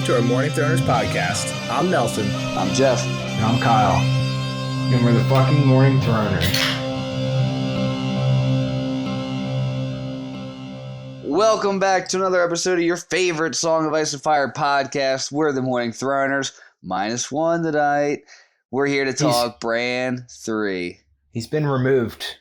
to our Morning Throners podcast. I'm Nelson. I'm Jeff. And I'm Kyle. And we're the fucking Morning Throners. Welcome back to another episode of your favorite Song of Ice and Fire podcast. We're the Morning Throners, -1 tonight. We're here to talk Bran 3. He's been removed.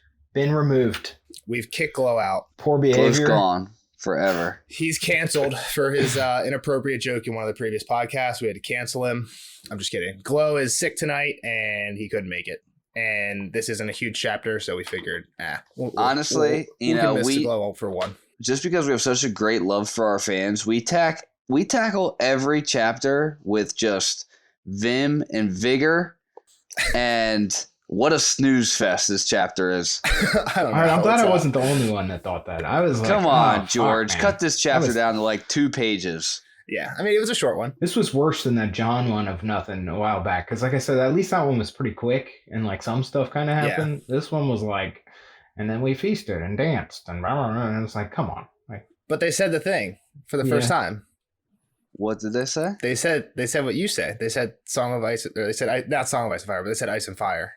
We've kicked Glow out. Poor Glow's behavior. gone forever. He's canceled for his inappropriate joke in one of the previous podcasts. We had to cancel him. I'm just kidding. Glow is sick tonight, and he couldn't make it. And this isn't a huge chapter, so we figured, Honestly, we Glow for one. Just because we have such a great love for our fans, we tackle every chapter with just vim and vigor, and what a snooze fest this chapter is. I don't know. I'm glad I wasn't the only one that thought that. I was like, come on, oh, George, fuck, cut this chapter down to like 2 pages. Yeah, I mean, it was a short one. This was worse than that John one of nothing a while back. Because like I said, at least that one was pretty quick and like some stuff kind of happened. Yeah. This one was like, and then we feasted and danced and blah, blah, blah, and it was like, come on. Like, but they said the thing for the first time. What did they say? They said what you said. They said Song of Ice. Or they said not Song of Ice and Fire, but they said Ice and Fire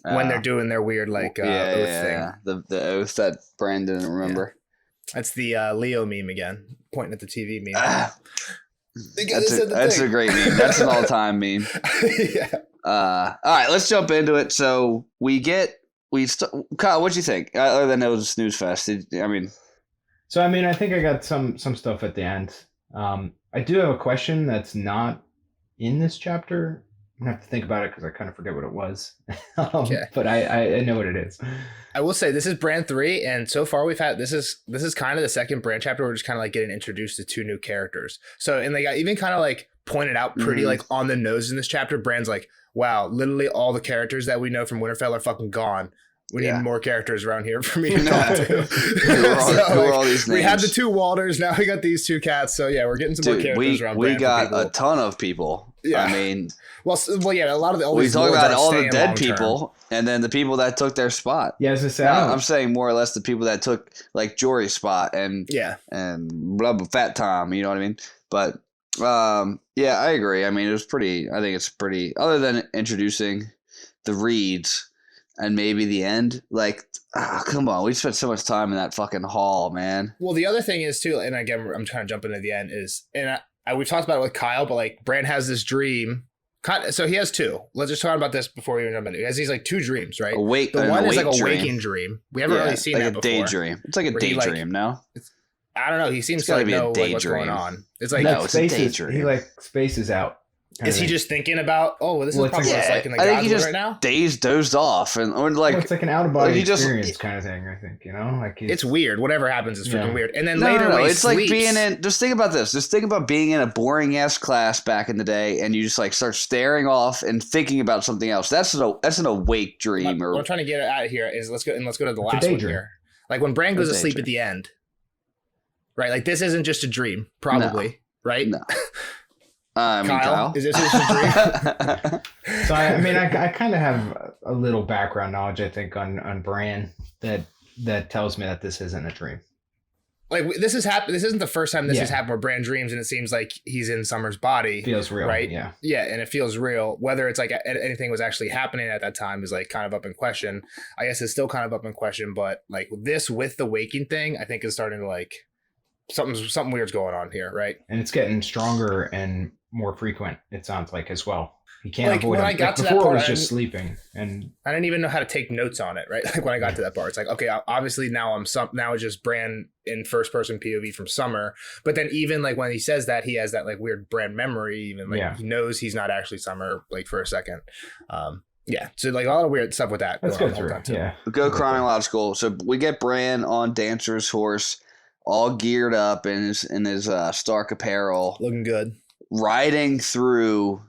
when they're doing their weird oth thing. The oath that Bran didn't remember. Yeah. That's the Leo meme again, pointing at the TV meme. That's a great meme. That's an all-time meme. Yeah. All right, let's jump into it. So Kyle, what'd you think? Other than it was a snooze fest, I think I got some stuff at the end. I do have a question that's not in this chapter. I'm gonna have to think about it because I kind of forget what it was. Okay. But I know what it is. I will say this is Bran 3, and so far we've had this is kind of the second Bran chapter. We're just kind of like getting introduced to 2 new characters. So, and they got even kind of like pointed out pretty like on the nose in this chapter. Bran's like, wow, literally all the characters that we know from Winterfell are fucking gone. We need more characters around here for me to talk to. Who are all these names? We had the 2 Walders. Now we got these 2 cats. So yeah, we're getting some more characters around. We got a ton of people. Yeah. I mean, well, yeah, a lot of the we talk about all the dead people, and then the people that took their spot. Yeah, as I said, I'm saying more or less the people that took like Jory's spot and blah, blah, Fat Tom. You know what I mean? But yeah, I agree. I mean, I think it's pretty. Other than introducing the Reeds. And maybe the end, like, come on, we spent so much time in that fucking hall, man. Well, the other thing is too, and again, I'm trying to jump into the end is, and we've talked about it with Kyle, but like Bran has this dream. So he has 2. Let's just talk about this before we even jump into it. He has these like 2 dreams, right? The one is like a waking dream. We haven't really seen that before. Daydream. It's like a daydream, no? I don't know. He seems to like know like, what's going on. It's like no, it's a daydream. He like spaces out. Is he just thinking about, this is probably what it's like in the I think he God's just right now? dozed off. Or like, it's like an out-of-body experience kind of thing, I think, you know? Like it's weird. Whatever happens is freaking weird. And then later when he it's sleeps, like being in, just think about this. Just think about being in a boring-ass class back in the day, and you just like start staring off and thinking about something else. That's an awake dream. What I'm trying to get out of here is let's go to the last one here. Like when Bran goes to sleep at the end, right? Like this isn't just a dream, probably, right? No. Kyle, is this just a dream? So I kind of have a little background knowledge, I think, on Bran that tells me that this isn't a dream. Like this has happened. This isn't the first time this has happened where Bran dreams, and it seems like he's in Summer's body. Feels real, right? Yeah, and it feels real. Whether it's like anything was actually happening at that time is like kind of up in question. I guess it's still kind of up in question, but like this with the waking thing, I think is starting to like something weird's going on here, right? And it's getting stronger and more frequent, it sounds like, as well. He can't like, avoid when it. I got to before that part, it was just sleeping, and I didn't even know how to take notes on it, right? Like when I got to that part, it's like, okay, obviously now now it's just Bran in first person POV from Summer. But then even like when he says that, he has that like weird Bran memory, even like he knows he's not actually Summer, like for a second. So like a lot of weird stuff with that. Let's go through it. Yeah, go chronological. So we get Bran on Dancer's horse, all geared up in his Stark apparel, looking good, riding through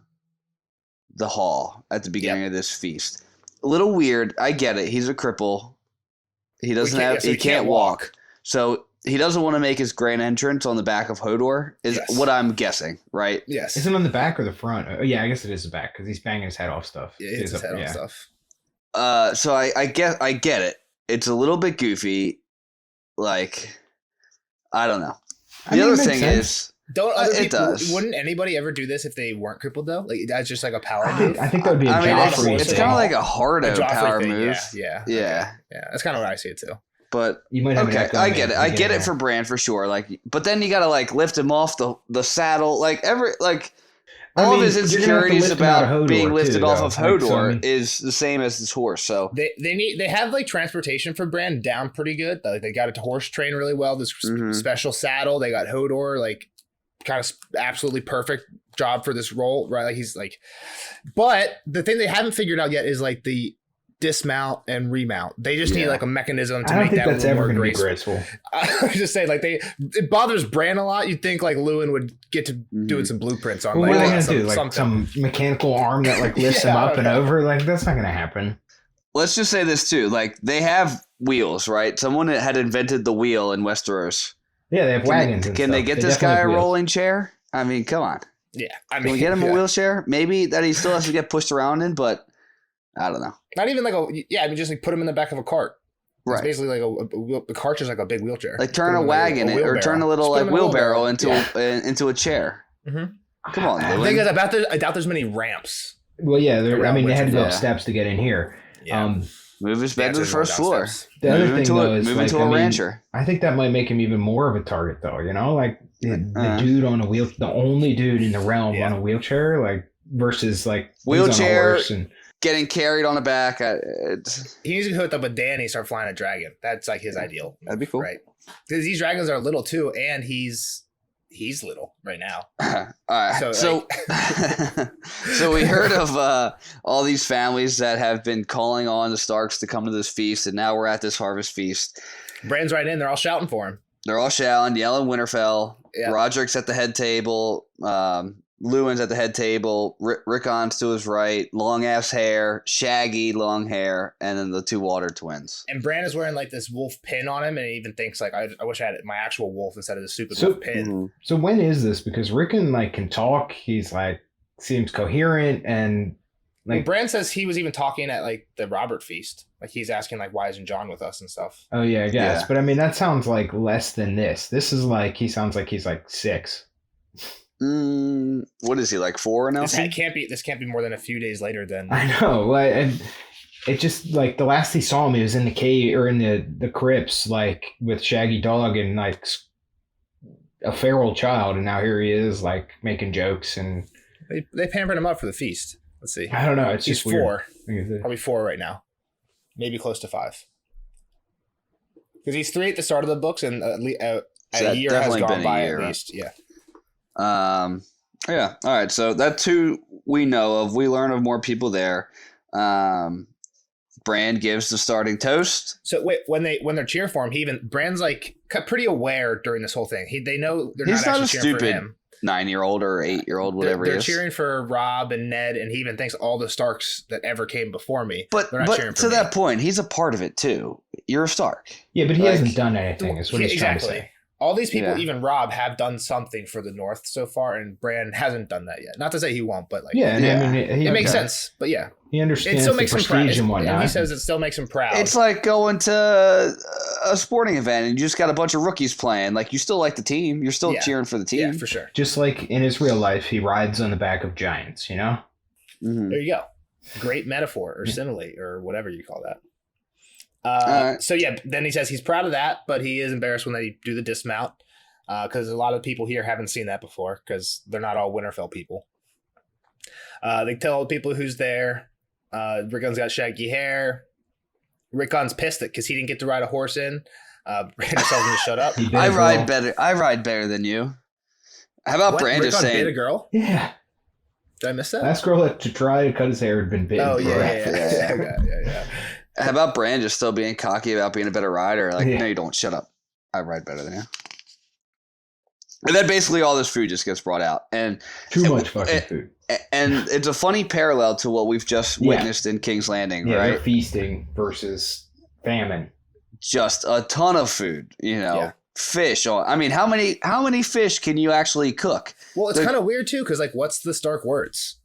the hall at the beginning of this feast. A little weird. I get it. He's a cripple. He can't walk. So he doesn't want to make his grand entrance on the back of Hodor is what I'm guessing, right? Yes. Is it on the back or the front? Oh, yeah, I guess it is the back because he's banging his head off stuff. Yeah, he hits his head off stuff. So I get it. It's a little bit goofy. Like, I don't know. The other thing is Don't other it people, does. Wouldn't anybody ever do this if they weren't crippled though? Like that's just like a power I move. think that would be a Joffrey. It's kind of like a Hardo power thing. move. Yeah. Okay. That's kind of what I see it too. But you might have I get it. I get it for Bran for sure. Like, but then you got to like lift him off the saddle. Like all of his insecurities about being lifted off of Hodor is the same as his horse. So they have like transportation for Bran down pretty good. Like they got it to horse train really well. This special saddle. They got Hodor like kind of absolutely perfect job for this role, right? Like he's like, but the thing they haven't figured out yet is like the dismount and remount. They just need like a mechanism to make that a little more graceful. I was just saying, like it bothers Bran a lot. You'd think like Lewin would get to doing some blueprints on. Well, what are they gonna do? Like some mechanical arm that like lifts him up and over? Like that's not gonna happen. Let's just say this too. Like they have wheels, right? Someone had invented the wheel in Westeros. Yeah, they have wagons. Can they get this guy a rolling chair? I mean, come on. Yeah, can we get him a wheelchair? Maybe that he still has to get pushed around in, but I don't know. Not even like I mean, just like put him in the back of a cart. Right. It's basically like the cart's just like a big wheelchair. Like turn a wagon or turn a little like wheelbarrow into a chair. Mm-hmm. Come on, the thing is, I doubt there's many ramps. Well, yeah, I mean, they had to go up steps to get in here. Yeah. Move his bed to the first floor. The other thing, though, is move into a rancher. I think that might make him even more of a target, though. You know, like the dude on a wheel, the only dude in the realm on a wheelchair, like versus like wheelchair and getting carried on the back. He needs to be hooked up with Danny and start flying a dragon. That's like his ideal. That'd be cool, right? Because these dragons are little too, and he's little right now. All right. So we heard of all these families that have been calling on the Starks to come to this feast, and now we're at this harvest feast. Bran's right in. They're all shouting for him. They're all shouting, yelling Winterfell. Yeah. Roderick's at the head table. Lewin's at the head table. Rickon's to his right. Long ass hair, shaggy long hair, and then the two water twins. And Bran is wearing like this wolf pin on him, and he even thinks like, I wish I had my actual wolf instead of the stupid wolf pin. Mm-hmm. So when is this? Because Rickon like can talk. He's like seems coherent, and like Bran says he was even talking at like the Robert feast. Like he's asking like, why isn't Jon with us and stuff? Oh yeah, I guess. Yeah. But I mean that sounds like less than this. This is like he sounds like he's like 6. What is he like 4 now? This can't be more than a few days later. Then I know, and it just like the last he saw him, he was in the cave or in the crypts, like with Shaggy Dog and like a feral child, and now here he is, like making jokes and they pampered him up for the feast. Let's see. I don't know. It's he's just 4, probably 4 right now, maybe close to 5. Because he's 3 at the start of the books, and a year has gone by at least. Yeah. Yeah. All right. So that's who we know of. We learn of more people there. Bran gives the starting toast. So wait, when they're cheering for him, Bran's like pretty aware during this whole thing. They know they're He's not a actually cheering for stupid him. 9-year-old or 8-year-old, whatever he is. They're cheering for Robb and Ned, and he even thinks all the Starks that ever came before me. But to that point, he's a part of it too. You're a Stark. Yeah, but he hasn't done anything. Is what he's trying to say. All these people, even Robb, have done something for the North so far, and Bran hasn't done that yet. Not to say he won't, but like, I mean, it makes sense. But yeah, he understands. It still the makes him proud. And whatnot. And he says it still makes him proud. It's like going to a sporting event and you just got a bunch of rookies playing. Like you still like the team. You're still cheering for the team. Yeah, for sure. Just like in his real life, he rides on the back of giants. You know. Mm-hmm. There you go. Great metaphor or simile or whatever you call that. So yeah, then he says he's proud of that, but he is embarrassed when they do the dismount. Because a lot of people here haven't seen that before because they're not all Winterfell people. They tell people who's there. Rickon's got shaggy hair. Rickon's pissed because he didn't get to ride a horse in. Brandon tells him to shut up. I ride better than you. How about Brandon saying bit a girl? Yeah. Did I miss that? Last girl to try to cut his hair had been bitten. Oh yeah. How about Bran just still being cocky about being a better rider? Like, no, you don't. Shut up. I ride better than you. And then basically all this food just gets brought out. And too much fucking food. And it's a funny parallel to what we've just witnessed in King's Landing, right? They're feasting versus famine. Just a ton of food, fish. I mean, how many fish can you actually cook? Well, it's kind of weird too, because like, what's the Stark words?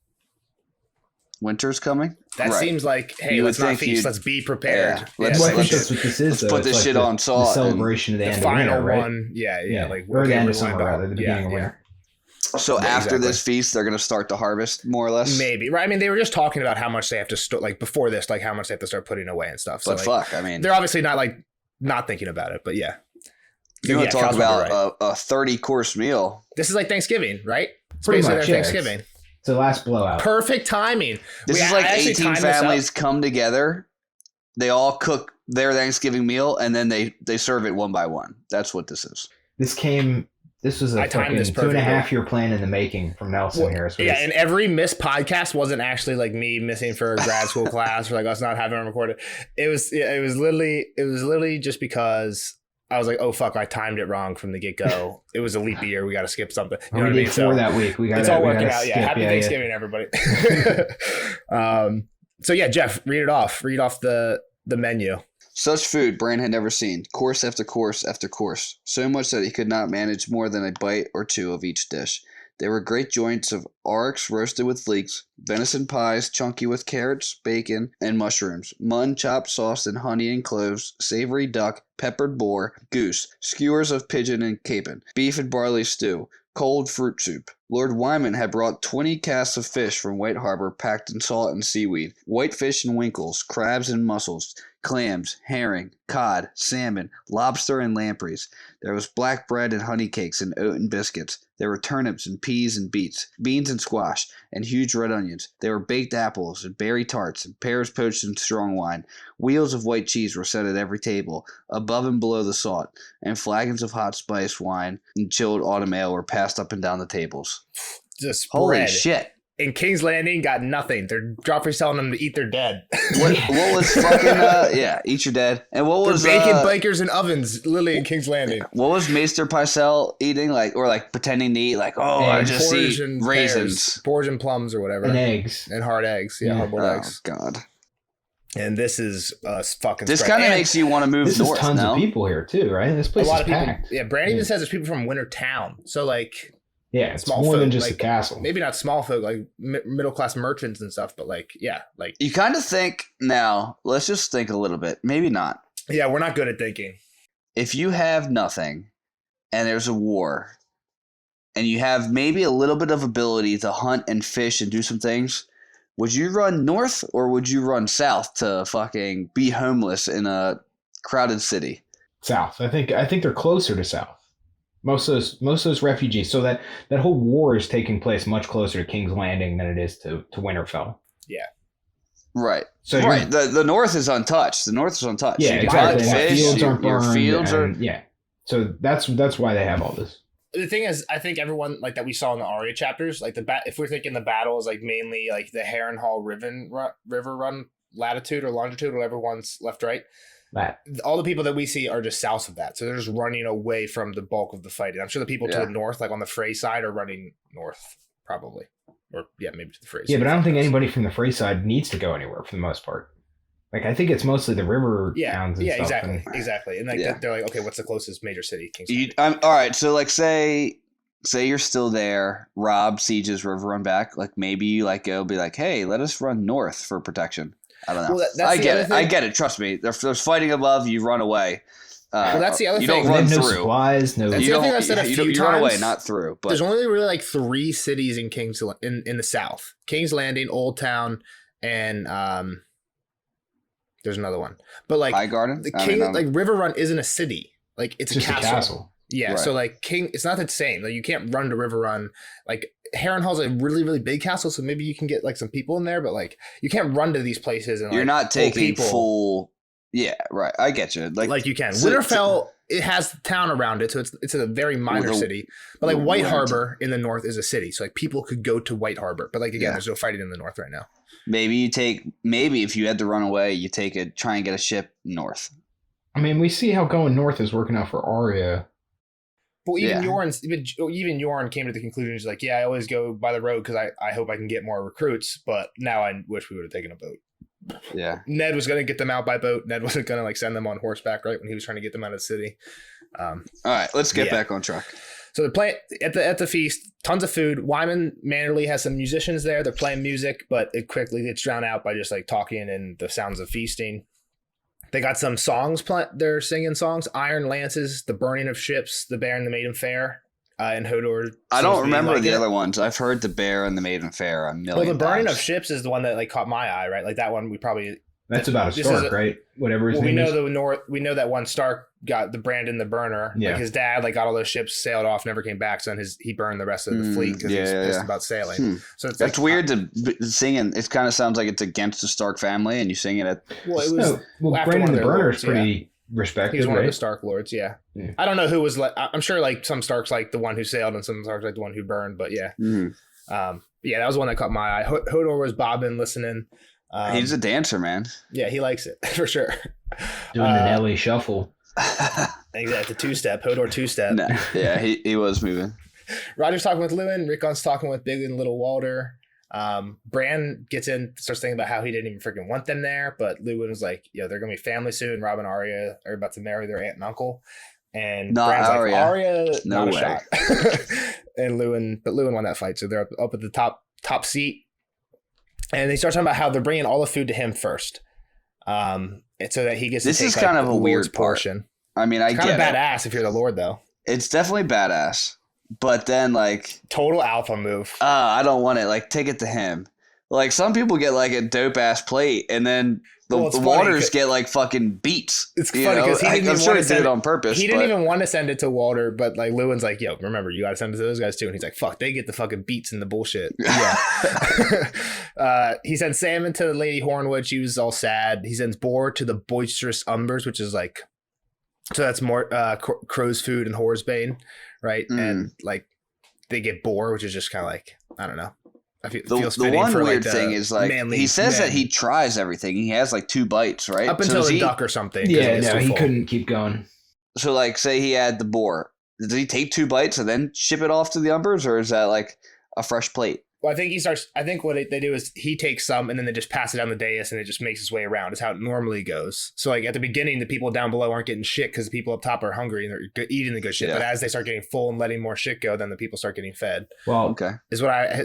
Winter's coming. That seems like, hey, let's not feast. Let's be prepared. Yeah. Let's that's what this is. Let's put this shit on salt. The celebration of the end final of winter, right? one. Yeah. Like or the end of summer, rather, the beginning of winter. So after this feast, they're going to start to harvest more or less? Maybe. Right. I mean, they were just talking about how much they have to like before this, like how much they have to start putting away and stuff. So, but like, I mean, they're obviously not like not thinking about it, but yeah. You want to talk about a 30-course meal. This is like Thanksgiving, right? It's Pretty much, yeah, Thanksgiving. It's the last blowout. Perfect timing. This is like 18 families come together. They all cook their Thanksgiving meal, and then they serve it one by one. That's what this is. This was a fucking 2.5-year plan in the making from Nelson here. So yeah, and every missed podcast wasn't actually like me missing for a grad school class or like us not having them recorded. It was literally just because I was like, oh fuck, I timed it wrong from the get go. It was a leap year. We got to skip something. You know what I mean? So that week. It's all working out. Yeah. Happy Thanksgiving, everybody. So yeah, Jeff, read it off. Read off the menu. Such food Bran had never seen, course after course after course, so much that he could not manage more than a bite or two of each dish. There were great joints of oryx roasted with leeks, venison pies chunky with carrots, bacon, and mushrooms, mutton chopped sauced in honey and cloves, savory duck, peppered boar, goose, skewers of pigeon and capon, beef and barley stew, cold fruit soup. Lord Wyman had brought 20 casks of fish from White Harbor packed in salt and seaweed, whitefish and winkles, crabs and mussels, clams, herring, cod, salmon, lobster, and lampreys. There was black bread and honey cakes and oaten biscuits. There were turnips and peas and beets, beans and squash, and huge red onions. There were baked apples and berry tarts and pears poached in strong wine. Wheels of white cheese were set at every table, above and below the salt, and flagons of hot spice wine and chilled autumn ale were passed up and down the tables. Just holy bread. Shit. In King's Landing, got nothing. They're Joffrey's telling them to eat their dead. What was fucking eat your dead. And what was baking bakers and ovens literally in King's Landing. What was Maester Pycelle eating, like, or like pretending to eat, like, I just eat raisins, porridge and plums or whatever, and eggs and hard eggs, hard-boiled eggs. Oh God. And this is fucking. This kind of makes you want to move north. There's tons of people here too, right? This place is packed. Yeah, Bran even says there's people from Winter Town, so like. Yeah, it's more than just a castle. Maybe not small folk, like middle class merchants and stuff, but like, yeah, like you kind of think now. Let's just think a little bit. Maybe not. Yeah, we're not good at thinking. If you have nothing, and there's a war, and you have maybe a little bit of ability to hunt and fish and do some things, would you run north or would you run south to fucking be homeless in a crowded city? South. I think they're closer to south. Most of those refugees. So that whole war is taking place much closer to King's Landing than it is to Winterfell. Yeah. Right. So right. The north is untouched. The north is untouched. Yeah, exactly. Fish, fields aren't burned. Your fields are. Yeah. So that's why they have all this. The thing is, I think everyone like that we saw in the Arya chapters, like if we're thinking the battle is like mainly like the Harrenhal River run latitude or longitude, whatever one's left, right. All the people that we see are just south of that, so they're just running away from the bulk of the fighting. I'm sure the people to the north, like on the Frey side, are running north, probably, or maybe to the Frey. Yeah, but I don't think anybody from the Frey side needs to go anywhere for the most part. Like, I think it's mostly the river towns and stuff. Exactly. And like they're like, okay, what's the closest major city? All right, so like say you're still there, Robb sieges River Run back. Like maybe you like go be like, hey, let us run north for protection. I don't know. Well, I get it. Trust me. There's fighting above. You run away. That's the other thing. You don't run through. No supplies. No. That's the other thing I've said a few times. You run away, not through. But there's only really like 3 cities in in the south: King's Landing, Old Town, and there's another one. But like Highgarden, like River Run isn't a city. Like it's just a castle. Yeah, right. So like it's not the same. Like you can't run to River Run. Like Harrenhal's a really, really big castle, so maybe you can get like some people in there, but like you can't run to these places and you're not taking full. Yeah, right. I get you. Like you can. Winterfell, it has the town around it, so it's a very minor city. But like White Harbor in the north is a city, so like people could go to White Harbor. But like again, there's no fighting in the north right now. Maybe if you had to run away, you try and get a ship north. I mean, we see how going north is working out for Arya. Well, even Yorn came to the conclusion, he's like, yeah, I always go by the road because I hope I can get more recruits, but now I wish we would have taken a boat. Yeah. Ned was going to get them out by boat. Ned wasn't going to like send them on horseback, right, when he was trying to get them out of the city. All right, let's get back on track. So they're playing at the feast, tons of food. Wyman Manderly has some musicians there. They're playing music, but it quickly gets drowned out by just like talking and the sounds of feasting. They got some songs. They're singing songs: Iron Lances, The Burning of Ships, The Bear and the Maiden Fair. And Hodor. I don't remember the other ones. I've heard the Bear and the Maiden Fair a million. Well, the burning times. of ships is the one that like caught my eye, right? Like that one, we probably. That's about a Stark, right? Whatever his name is. We know that one Stark got the Brandon the Burner. Yeah. Like his dad like got all those ships, sailed off, never came back. So then he burned the rest of the fleet because he was pissed about sailing. So it's that's weird to sing it. It kind of sounds like it's against the Stark family, and you sing it at. Well, it was. Brandon the Burner is pretty respected. He's one right? of the Stark lords. Yeah. I don't know who was like. I'm sure like some Starks like the one who sailed, and some Starks like the one who burned. But yeah, yeah, that was one that caught my eye. Hodor was bobbing, listening. He's a dancer, man. Yeah, he likes it for sure. Doing the Nelly shuffle. Exactly, the two-step, Hodor two-step. Nah, yeah, he was moving. Roger's talking with Lewin. Rickon's talking with Big and Little Walder. Bran gets in, starts thinking about how he didn't even freaking want them there, but Lewin was like, they're gonna be family soon. Rob and Arya are about to marry their aunt and uncle. And not Bran's Arya. Like, Arya, no not way. a shot. And Lewin won that fight, so they're up at the top seat. And they start talking about how they're bringing all the food to him first, and so that he gets. This to take, is kind of a weird portion. I mean, it's kind of badass if you're the Lord, though. It's definitely badass, but then like total alpha move. I don't want it. Like, take it to him. Like, some people get like a dope ass plate, and then the Waters get like fucking beats. It's funny because I'm sure he did it on purpose. He didn't even want to send it to Walter, but like Lewin's like, yo, remember, you got to send it to those guys too. And he's like, fuck, they get the fucking beats and the bullshit. Yeah. He sends Salmon to Lady Hornwood. She was all sad. He sends Boar to the boisterous Umbers, which is like, so that's more Crow's Food and Horsebane, right? And like they get Boar, which is just kind of like, I don't know. The one weird thing is like he says that he tries everything. He has like 2 bites, right? Up until the duck or something. Yeah, no, he couldn't keep going. So like, say he had the Boar. Does he take 2 bites and then ship it off to the Umbers, or is that like a fresh plate? Well, I think what they do is he takes some and then they just pass it down the dais and it just makes its way around. It's how it normally goes. So like at the beginning, the people down below aren't getting shit because the people up top are hungry and they're eating the good shit. Yeah. But as they start getting full and letting more shit go, then the people start getting fed. Well, okay, is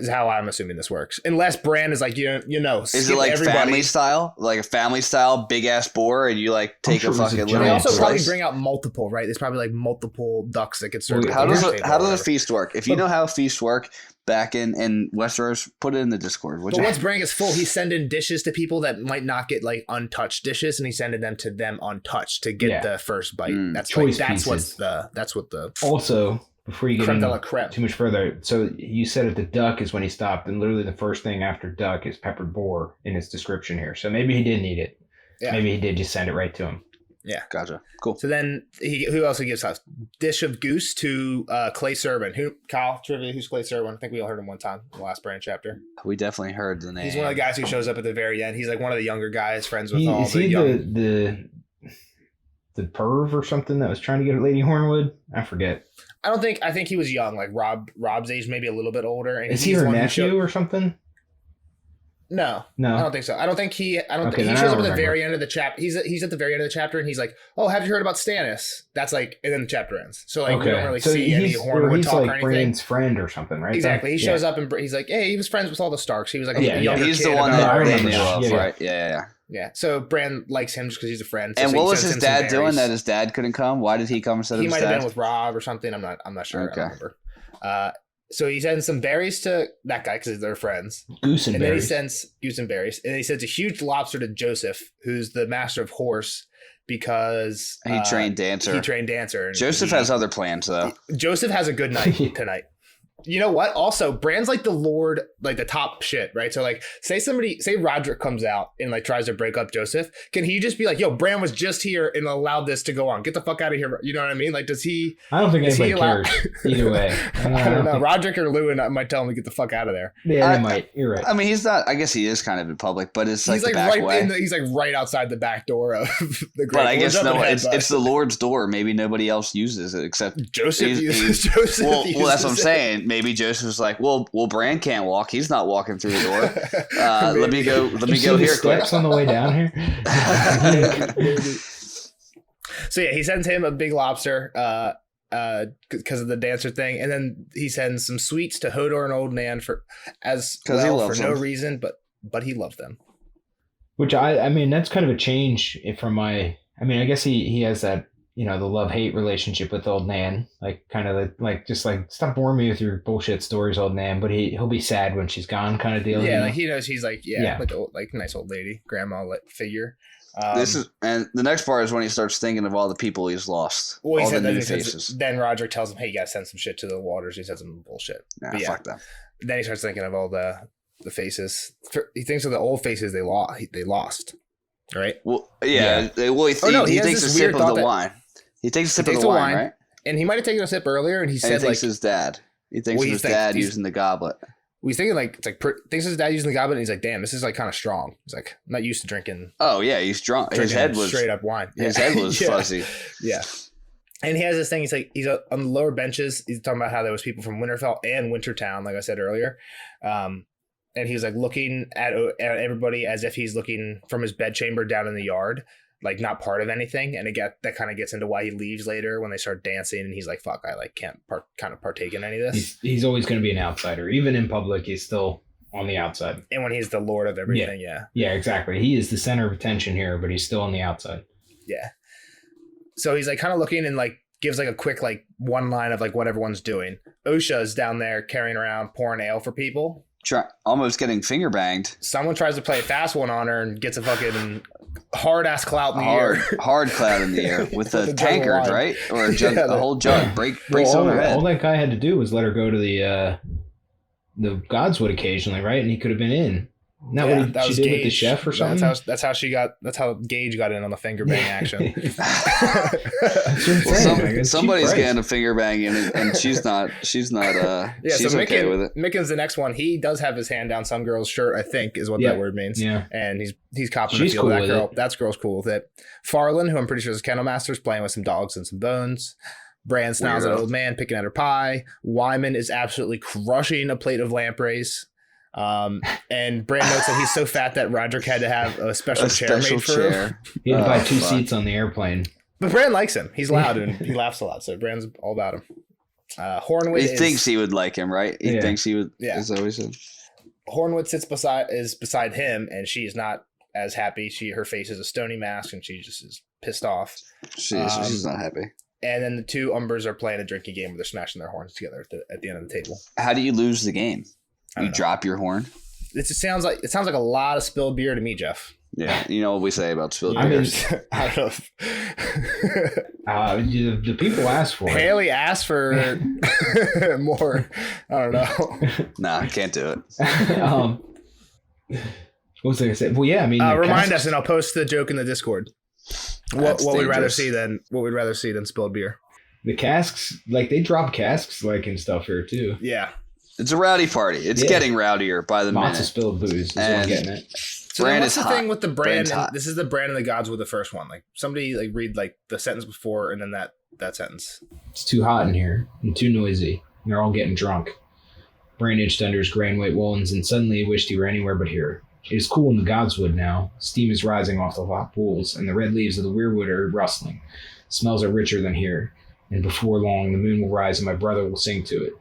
how I'm assuming this works. Unless Bran is like, is it like family style, like a family style big ass boar, and you like take a fucking little. They also probably bring out multiple, right? There's probably like multiple ducks that get served. How does a feast work? If you know how feasts work. Back in Westeros, put it in the Discord. But once Bran gets full, he's sending dishes to people that might not get like untouched dishes, and he's sending them to them untouched to get the first bite. That's choice like, pieces. That's what the also before you get in too much further. So you said at the duck is when he stopped, and literally the first thing after duck is peppered boar in his description here. So maybe he didn't eat it. Yeah. Maybe he did just send it right to him. Yeah, gotcha. Cool. So then who else gives us dish of goose to Clay Servant? Kyle trivia? Who's Clay Servant? I think we all heard him one time in the last Bran chapter. We definitely heard the name. He's one of the guys who shows up at the very end. He's like one of the younger guys, friends with all the young. The perv or something that was trying to get at Lady Hornwood? I forget. I think he was young, like Rob's age, maybe a little bit older. And is he her nephew or something? No, I don't think so. I don't think he shows up at the very end of the chapter. He's at the very end of the chapter, and he's like, "Oh, have you heard about Stannis?" That's like, and then the chapter ends. So like, we don't really see any Hornwood talk or anything. Bran's friend or something, right? Exactly. He shows up and he's like, "Hey, he was friends with all the Starks. He was like a younger he's kid." The one that they knew of, right? Yeah. So Bran likes him just because he's a friend. And what was his dad doing that his dad couldn't come? Why did he come instead of his dad? He might have been with Rob or something. I'm not sure. Okay. I don't remember. So he sends some berries to that guy because they're friends. Goose and berries. Then he sends goose and berries. And then he sends a huge lobster to Joseph, who's the master of horse, because he trained dancer. Joseph has other plans, though. Joseph has a good night tonight. You know what? Also, Bran's like the Lord, like the top shit, right? So like, say Roderick comes out and like tries to break up Joseph. Can he just be like, yo, Bran was just here and allowed this to go on. Get the fuck out of here. You know what I mean? Like, does he? I don't think anybody cares either way. I don't know. Roderick or Lewin might tell him to get the fuck out of there. Yeah, they might. You're right. I mean, he's not, I guess he is kind of in public, but it's he's like the back way. He's like right outside the back door of the Great. But I guess it's the Lord's door. Maybe nobody else uses it except Joseph uses Joseph. Well, that's what I'm saying. Maybe Joseph's like, well, Bran can't walk. He's not walking through the door. Let me go here quick. Steps on the way down here. So yeah, he sends him a big lobster because of the dancer thing, and then he sends some sweets to Hodor and Old Man for no reason, but he loved them. Which I mean that's kind of a change from my. I mean, I guess he has that. the love-hate relationship with old Nan. Like, kind of like, just like, stop boring me with your bullshit stories, old Nan. But he'll be sad when she's gone, kind of deal. Yeah, like he knows he's like, like nice old lady, grandma figure. And the next part is when he starts thinking of all the people he's lost. Well, all the new faces. Then Roderick tells him, "Hey, you gotta send some shit to the waters." He says some bullshit. Nah, fuck them. Then he starts thinking of all the faces. He thinks of the old faces they lost. Right? Well, yeah. Well, he takes a sip of the wine. He takes a sip of the wine, right? And he might have taken a sip earlier, and he said, thinks his dad. He thinks of his dad using the goblet. He's thinking thinks his dad using the goblet, and he's like, "Damn, this is like kind of strong." He's like, "I'm not used to drinking." Oh yeah, he's drunk. His head was straight up wine. His head was fuzzy. Yeah. And he has this thing. He's like, he's on the lower benches. He's talking about how there was people from Winterfell and Wintertown, like I said earlier. And he was like looking at everybody as if he's looking from his bedchamber down in the yard, like not part of anything. And that kind of gets into why he leaves later when they start dancing. And he's like, "Fuck, I like can't partake in any of this." He's always going to be an outsider, even in public. He's still on the outside. And when he's the lord of everything, yeah, exactly. He is the center of attention here, but he's still on the outside. Yeah. So he's like kind of looking and like gives like a quick like one line of like what everyone's doing. Osha's down there carrying around pouring ale for people. Almost getting finger banged. Someone tries to play a fast one on her and gets a fucking hard ass clout in the air. Hard clout in the air with a tankard, right? Or a jug, a whole jug breaks on her head. All that guy had to do was let her go to the Godswood occasionally, right? And he could have been in. Isn't that what she did with the chef or something? That's how Gage got in on the finger bang action. Somebody's getting a finger bang in, and she's not. She's okay with it. Micken's the next one. He does have his hand down some girl's shirt, I think, is what that word means. Yeah, and he's copping the feel of that girl. That girl's cool with it. Farland, who I'm pretty sure is a kennel master, is playing with some dogs and some bones. Bran snarls at an old man picking at her pie. Wyman is absolutely crushing a plate of lampreys. And Bran notes that he's so fat that Roderick had to have a special chair made for him. He had to buy 2 seats on the airplane. But Bran likes him. He's loud and he laughs a lot, so Bran's all about him. Hornwood thinks he would like him, right? He thinks he would. Yeah, as always said. Hornwood sits beside him, and she's not as happy. Her face is a stony mask, and she just is pissed off. She's not happy. And then the two Umbers are playing a drinking game where they're smashing their horns together at the end of the table. How do you lose the game? You drop your horn? It sounds like a lot of spilled beer to me, Jeff. Yeah, you know what we say about spilled beer. I don't know. The people asked for it. Haley asked for more. I don't know. Nah, can't do it. What was I gonna say? Well, yeah, I mean, remind us, and I'll post the joke in the Discord. What we'd rather see than spilled beer. The casks, like they drop casks, like and stuff here too. Yeah. It's a rowdy party. It's getting rowdier by the minute. Lots of spilled booze is what I'm getting at. So what's the thing with the Bran? This is the Bran and the Gods with the first one. Like somebody like read like the sentence before and then that sentence. It's too hot in here and too noisy. And they're all getting drunk. Bran inched under his gray and white woolens and suddenly wished he were anywhere but here. It is cool in the Godswood now. Steam is rising off the hot pools and the red leaves of the weirwood are rustling. Smells are richer than here. And before long the moon will rise and my brother will sing to it.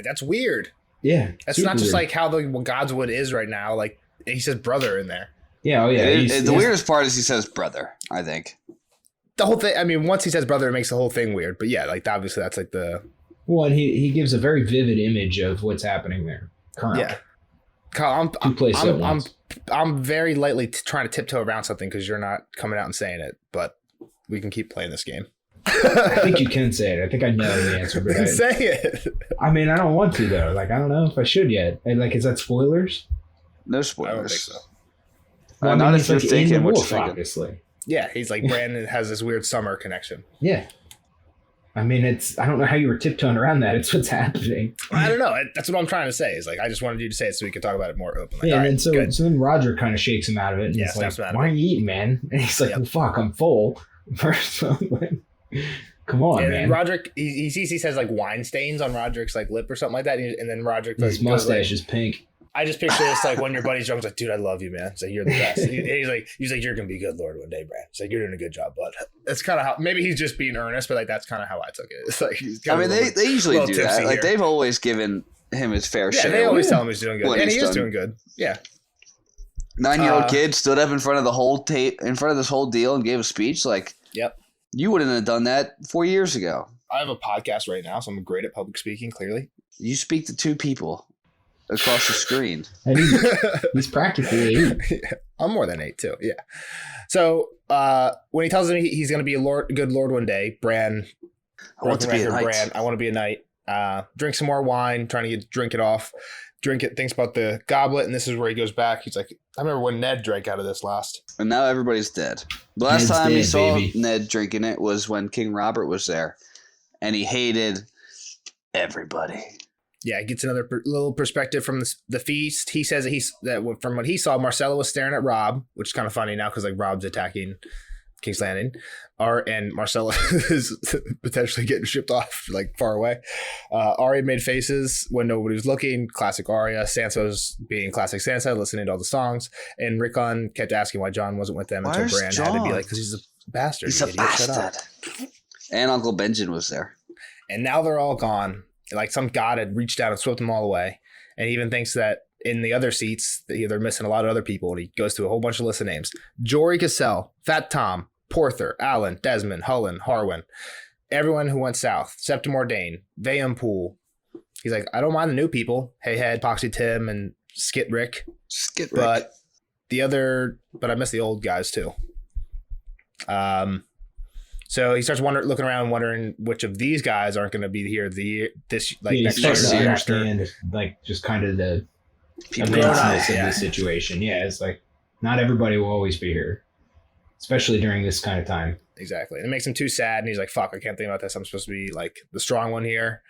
That's weird. Yeah. That's not just like how the Godswood is right now. Like he says brother in there. Yeah, oh yeah. The weirdest part is he says brother, I think. The whole thing, I mean, once he says brother, it makes the whole thing weird. But yeah, like obviously that's like the... Well, and he gives a very vivid image of what's happening there currently. Yeah. Kyle, I'm very lightly trying to tiptoe around something because you're not coming out and saying it, but we can keep playing this game. I think you can say it. I think I know the answer, but say it. I mean, I don't want to though. Like, I don't know if I should yet. And, like, is that spoilers? No spoilers. I don't think so. Well, not if you're thinking what you're thinking. Obviously. Yeah, he's like Brandon has this weird summer connection. Yeah. I mean, I don't know how you were tiptoeing around that. It's what's happening. I don't know. That's what I'm trying to say. Is like I just wanted you to say it so we could talk about it more openly. Yeah, and then so then Roger kind of shakes him out of it. And he's like, "Why are you eating, man?" And he's like, "Well, fuck, I'm full." Come on, man. Roderick, he says like wine stains on Roderick's like lip or something like that, and then Roderick his mustache is pink. I just picture this like when your buddy's drunk, it's like, dude, I love you, man. It's like you're the best. he's like, you're gonna be good Lord one day, Brad. It's like you're doing a good job, bud. That's kind of how maybe he's just being earnest, but like that's kind of how I took it. It's like I mean, they usually do that. Like they've always given him his fair share. They always tell him he's doing good, and he is doing good. Yeah. 9-year-old kid stood up in front of the whole in front of this whole deal and gave a speech. Like, yep. You wouldn't have done that 4 years ago. I have a podcast right now, so I'm great at public speaking, clearly. You speak to 2 people across the screen. And he's practically 8. Yeah, I'm more than 8 too. Yeah. So when he tells him he's going to be a good lord one day, Bran, I want to be a knight. Bran, I want to be a knight. Drink some more wine, trying to drink it, thinks about the goblet, and this is where he goes back. He's like, I remember when Ned drank out of this last. And now everybody's dead. The last time he saw Ned drinking it was when King Robert was there, and he hated everybody. Yeah, he gets another little perspective from the feast. He says that from what he saw, Marcella was staring at Robb, which is kind of funny now because like Robb's attacking King's Landing, and Marcella is potentially getting shipped off like far away. Arya made faces when nobody was looking. Classic Arya. Sansa's being classic Sansa, listening to all the songs. And Rickon kept asking why Jon wasn't with them until Bran had to be like, because he's a bastard. He's a bastard. Shut up. And Uncle Benjen was there. And now they're all gone. Like some god had reached out and swept them all away. And he even thinks that in the other seats, they're missing a lot of other people. And he goes through a whole bunch of list of names. Jory Cassell, Fat Tom, Porther, Allen, Desmond, Hullen, Harwin. Everyone who went south. Septim Ordain, Vayam Pool. He's like, I don't mind the new people. Hey Head, Poxy Tim, and Skit Rick. But I miss the old guys too. So he starts looking around, wondering which of these guys aren't going to be here next year. To understand, like, just kind of the immenseness of the situation. Yeah, it's like not everybody will always be here, especially during this kind of time. Exactly. And it makes him too sad, and he's like, fuck, I can't think about this. I'm supposed to be like the strong one here.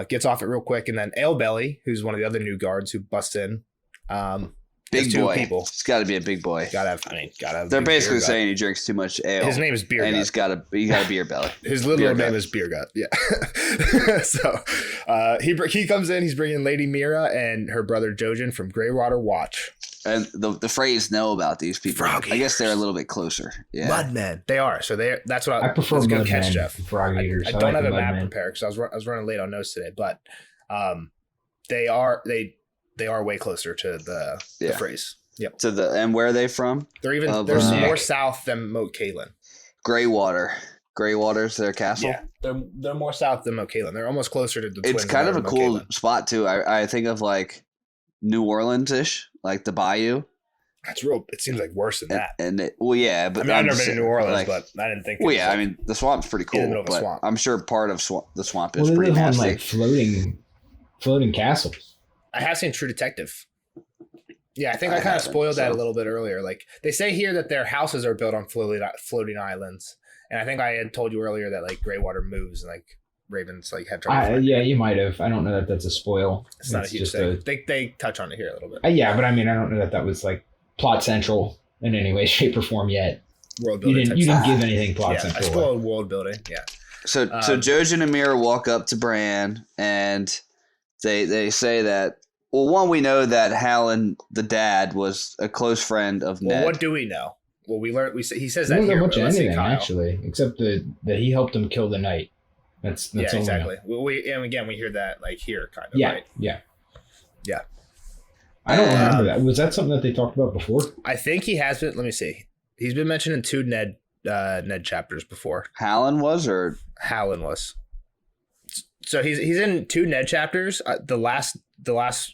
Gets off it real quick, and then Alebelly, who's one of the other new guards who busts in. Big boy. It's got to be a big boy. Gotta have. They're basically saying he drinks too much ale. His name is Beer Gut. And he's got a beer belly. His literal name is Beer Gut. Yeah. So he comes in. He's bringing Lady Mira and her brother Jojen from Greywater Watch. And the phrase know about these people. Frog I guess they're a little bit closer. Yeah. Mudmen. They are. So that's what I prefer. Let's go catch Jeff. Frog eaters. I don't have a map prepared because I was running late on notes today, but they are way closer to the phrase. Yep. And where are they from? They're more south than Moat Cailin. Greywater's their castle. Yeah, they're more south than Moat Cailin. They're almost closer to the. It's kind of a cool spot too. I think of like New Orleans-ish, like the Bayou. That's real. It seems like worse than that. But I've never been to New Orleans, but I didn't think. Well, yeah, I mean the swamp's pretty cool, but swamp. I'm sure part of the swamp is pretty nasty. Well, they live on like floating castles. I have seen True Detective. Yeah, I think I kind of spoiled that a little bit earlier. Like they say here that their houses are built on floating islands, and I think I had told you earlier that like Greywater moves and like ravens like have trouble. Yeah, you might have. I don't know that that's a spoil. It's not a huge thing. They touch on it here a little bit. Yeah, but I mean, I don't know that was like plot central in any way, shape, or form yet. World building. You didn't give anything plot central. I spoiled world building. Yeah. So Jojen and Mira walk up to Bran and they say that. Well, one, we know that Hallen, the dad, was a close friend of Ned. Well, what do we know? Well, we learned. He says that here. Don't know much of anything, actually, except that he helped him kill the knight. That's exactly. Well, we hear that like here, kind of. Yeah, right? yeah. I don't remember that. Was that something that they talked about before? I think he has been. Let me see. He's been mentioned in 2 Ned chapters before. Hallen was. So he's in 2 Ned chapters. The last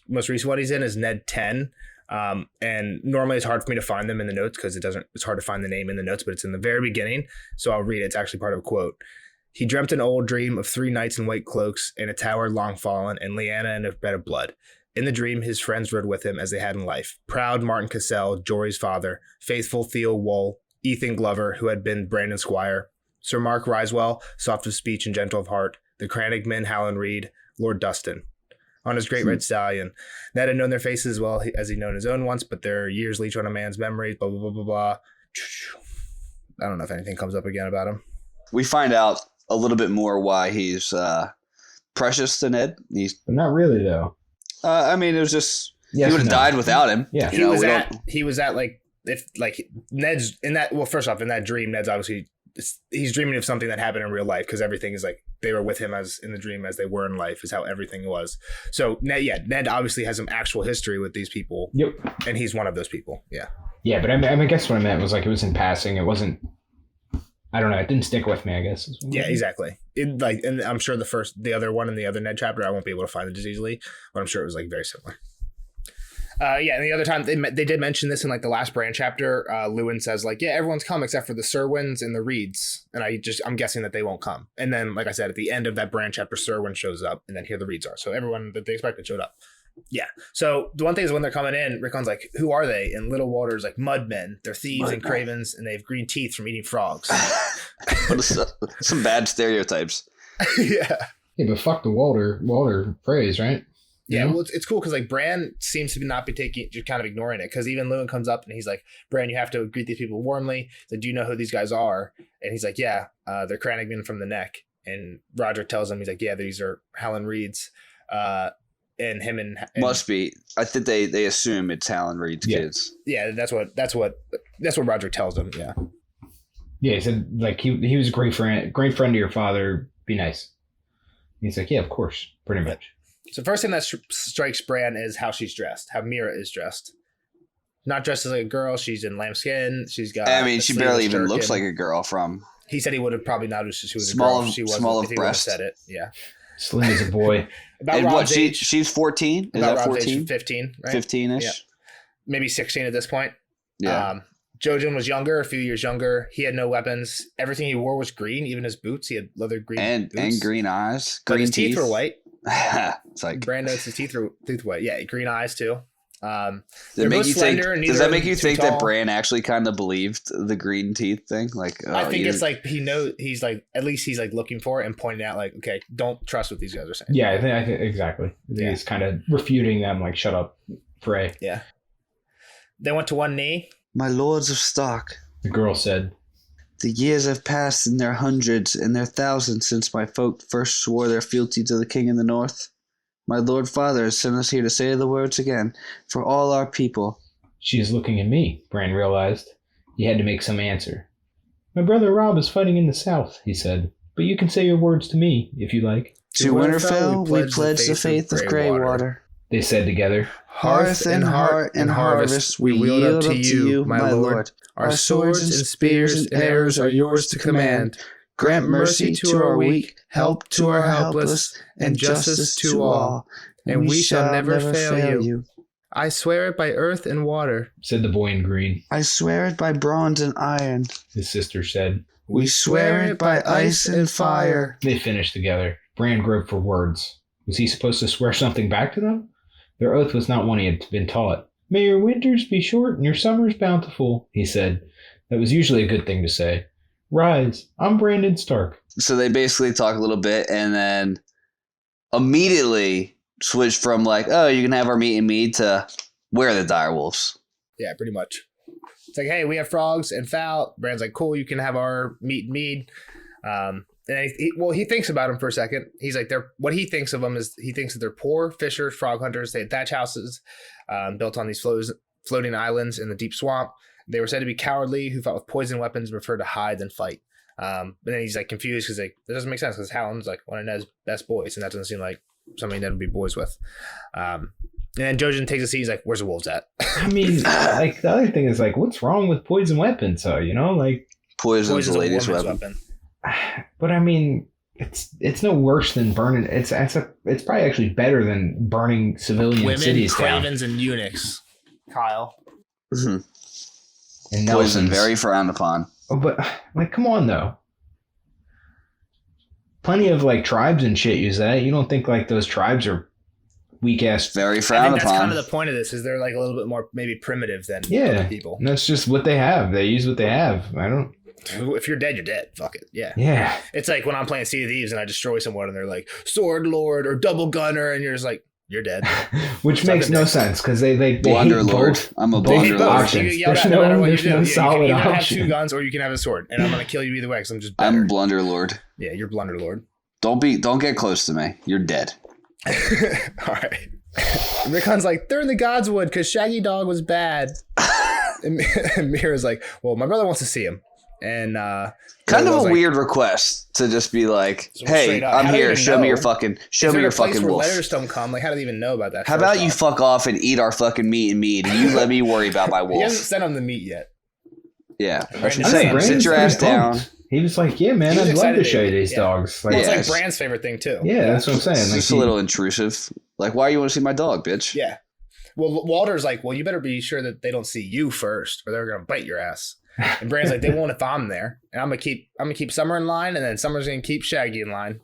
most recent one he's in is Ned 10. And normally it's hard for me to find them in the notes because it's hard to find the name in the notes, but it's in the very beginning. So I'll read it. It's actually part of a quote. He dreamt an old dream of 3 knights in white cloaks in a tower long fallen and Lyanna in a bed of blood. In the dream, his friends rode with him as they had in life. Proud Martin Cassell, Jory's father, faithful Theo Wool, Ethan Glover, who had been Brandon's squire, Sir Mark Risewell, soft of speech and gentle of heart, the Cranagman Hallen Reed, Lord Dustin. On his great red stallion. Ned had known their faces as well as he'd known his own once, but their years leech on a man's memories, blah, blah, blah, blah, blah. I don't know if anything comes up again about him. We find out a little bit more why he's precious to Ned. But not really, though. I mean, it was just he would have died without him. Yeah, he was at like if like Ned's in that. Well, first off, in that dream, Ned's obviously he's dreaming of something that happened in real life because everything is like they were with him as in the dream as they were in life is how everything was. So Ned obviously has some actual history with these people. Yep, and he's one of those people. Yeah, but I guess what I meant was like it was in passing. It wasn't I don't know. It didn't stick with me, I guess. Yeah, exactly. And I'm sure the other one in the other Ned chapter, I won't be able to find it as easily, but I'm sure it was like very similar. And the other time they did mention this in like the last Bran chapter. Lewin says like, yeah, everyone's come except for the Serwins and the Reeds, and I'm guessing that they won't come. And then, like I said, at the end of that Bran chapter, Serwin shows up, and then here the Reeds are. So everyone that they expected showed up. Yeah. So the one thing is when they're coming in, Rickon's like, who are they? And Little Walter's like, mudmen. They're thieves and cravens, and they have green teeth from eating frogs. Some bad stereotypes. Yeah. Yeah, but fuck the Walter phrase, right? Yeah, well, it's cool because like Bran seems to not be just kind of ignoring it, because even Lewin comes up and he's like, Bran, you have to greet these people warmly. He's like, do you know who these guys are? And he's like, yeah, they're Crannogman from the Neck. And Roderick tells him, he's like, yeah, these are Howland Reeds. And him and must be. I think they assume it's Howland Reed's kids. Yeah, that's what Roderick tells him. Yeah. Yeah, he said like he was a great friend to your father. Be nice. He's like, yeah, of course, pretty much. So first thing that strikes Bran is how she's dressed, how Mira is dressed. Not dressed as like a girl. She's in lambskin. She's got. I mean, she barely even looks like a girl. From he said he would have probably noticed she was small a girl. She was small of breast. Said it. Yeah. Slim as a boy. About Rob's age. She's 14. Is that 14? 15, right? 15-ish. Yeah. Maybe 16 at this point. Yeah. Jojin was younger, a few years younger. He had no weapons. Everything he wore was green, even his boots. He had leather green boots. And green eyes. But his teeth were white. It's like Bran notes his teeth were white. Yeah, green eyes too. Does that make you think that Bran actually kind of believed the green teeth thing? Like, I think it's like he knows. He's like, at least he's like looking for it and pointing out like, okay, don't trust what these guys are saying. Yeah, I think exactly. He's kind of refuting them, like, shut up, Frey. Yeah. They went to one knee. My lords of Stark, the girl said, the years have passed in their hundreds and their thousands since my folk first swore their fealty to the king in the north. My lord father has sent us here to say the words again for all our people. She is looking at me, Bran realized. He had to make some answer. My brother Robb is fighting in the south, he said, but you can say your words to me, if you like. To Winterfell we pledge the faith of Greywater, they said together. Hearth and heart and harvest we yield up to you, my lord. Our swords and spears and arrows are yours to command. Grant mercy to our weak, help to our helpless, and justice to all, and we shall never fail you. I swear it by earth and water, said the boy in green. I swear it by bronze and iron, his sister said. We swear it by ice and fire. They finished together. Bran groped for words. Was he supposed to swear something back to them? Their oath was not one he had been taught. May your winters be short and your summers bountiful, he said. That was usually a good thing to say. Rise, I'm Brandon Stark. So they basically talk a little bit and then immediately switch from like, oh, you can have our meat and mead to where are the direwolves? Yeah, pretty much. It's like, hey, we have frogs and fowl. Bran's like, cool, you can have our meat and mead. And he thinks about them for a second. He's like, what he thinks of them is he thinks that they're poor fishers, frog hunters. They had thatch houses built on these floating islands in the deep swamp. They were said to be cowardly, who fought with poison weapons and preferred to hide than fight. But then he's like confused because like that doesn't make sense because Howland's like one of Ned's best boys, and that doesn't seem like something Ned would be boys with. And then Jojen takes a seat. He's like, "Where's the wolves at?" I mean, like the other thing is like, what's wrong with poison weapons? So like poison's the latest weapon. But I mean, it's no worse than burning. It's probably actually better than burning civilian cities down. Women, cravens, and eunuchs. Kyle. Mm-hmm. And poison, very frowned upon. Oh, but like, come on though. Plenty of like tribes and shit use that. You don't think like those tribes are weak ass? Very frowned upon. That's kind of the point of this. Is they're like a little bit more maybe primitive than other people. And that's just what they have. They use what they have. I don't. If you're dead, you're dead. Fuck it. Yeah. Yeah. It's like when I'm playing Sea of Thieves and I destroy someone and they're like sword lord or double gunner and you're just like, you're dead. Which makes no sense because they blunder lord. I'm a blunder lord. There's no solid you can option. Have 2 guns or you can have a sword, and I'm gonna kill you either way because I'm just better. I'm blunder lord. Yeah, you're blunder lord. Don't get close to me. You're dead. All right. Rickon's like, they're in the Godswood because Shaggy Dog was bad. And Mira's like, well, my brother wants to see him. And kind of a weird request to just be like, hey, I'm here. Show me your fucking wolf. Letters don't come. Like, how do they even know about that? How about you fuck off and eat our fucking meat and you let me worry about my wolf? He hasn't sent him the meat yet. Yeah. I'm saying, sit your ass down. He was like, yeah, man, I'd love to show you these dogs. Like, it's like Bran's favorite thing too. Yeah, that's what I'm saying. It's like, just a little intrusive. Like, why you want to see my dog, bitch? Yeah. Well, Walter's like, well, you better be sure that they don't see you first, or they're gonna bite your ass. And Bran's like, they won't if I'm there, and I'm gonna keep Summer in line, and then Summer's gonna keep Shaggy in line.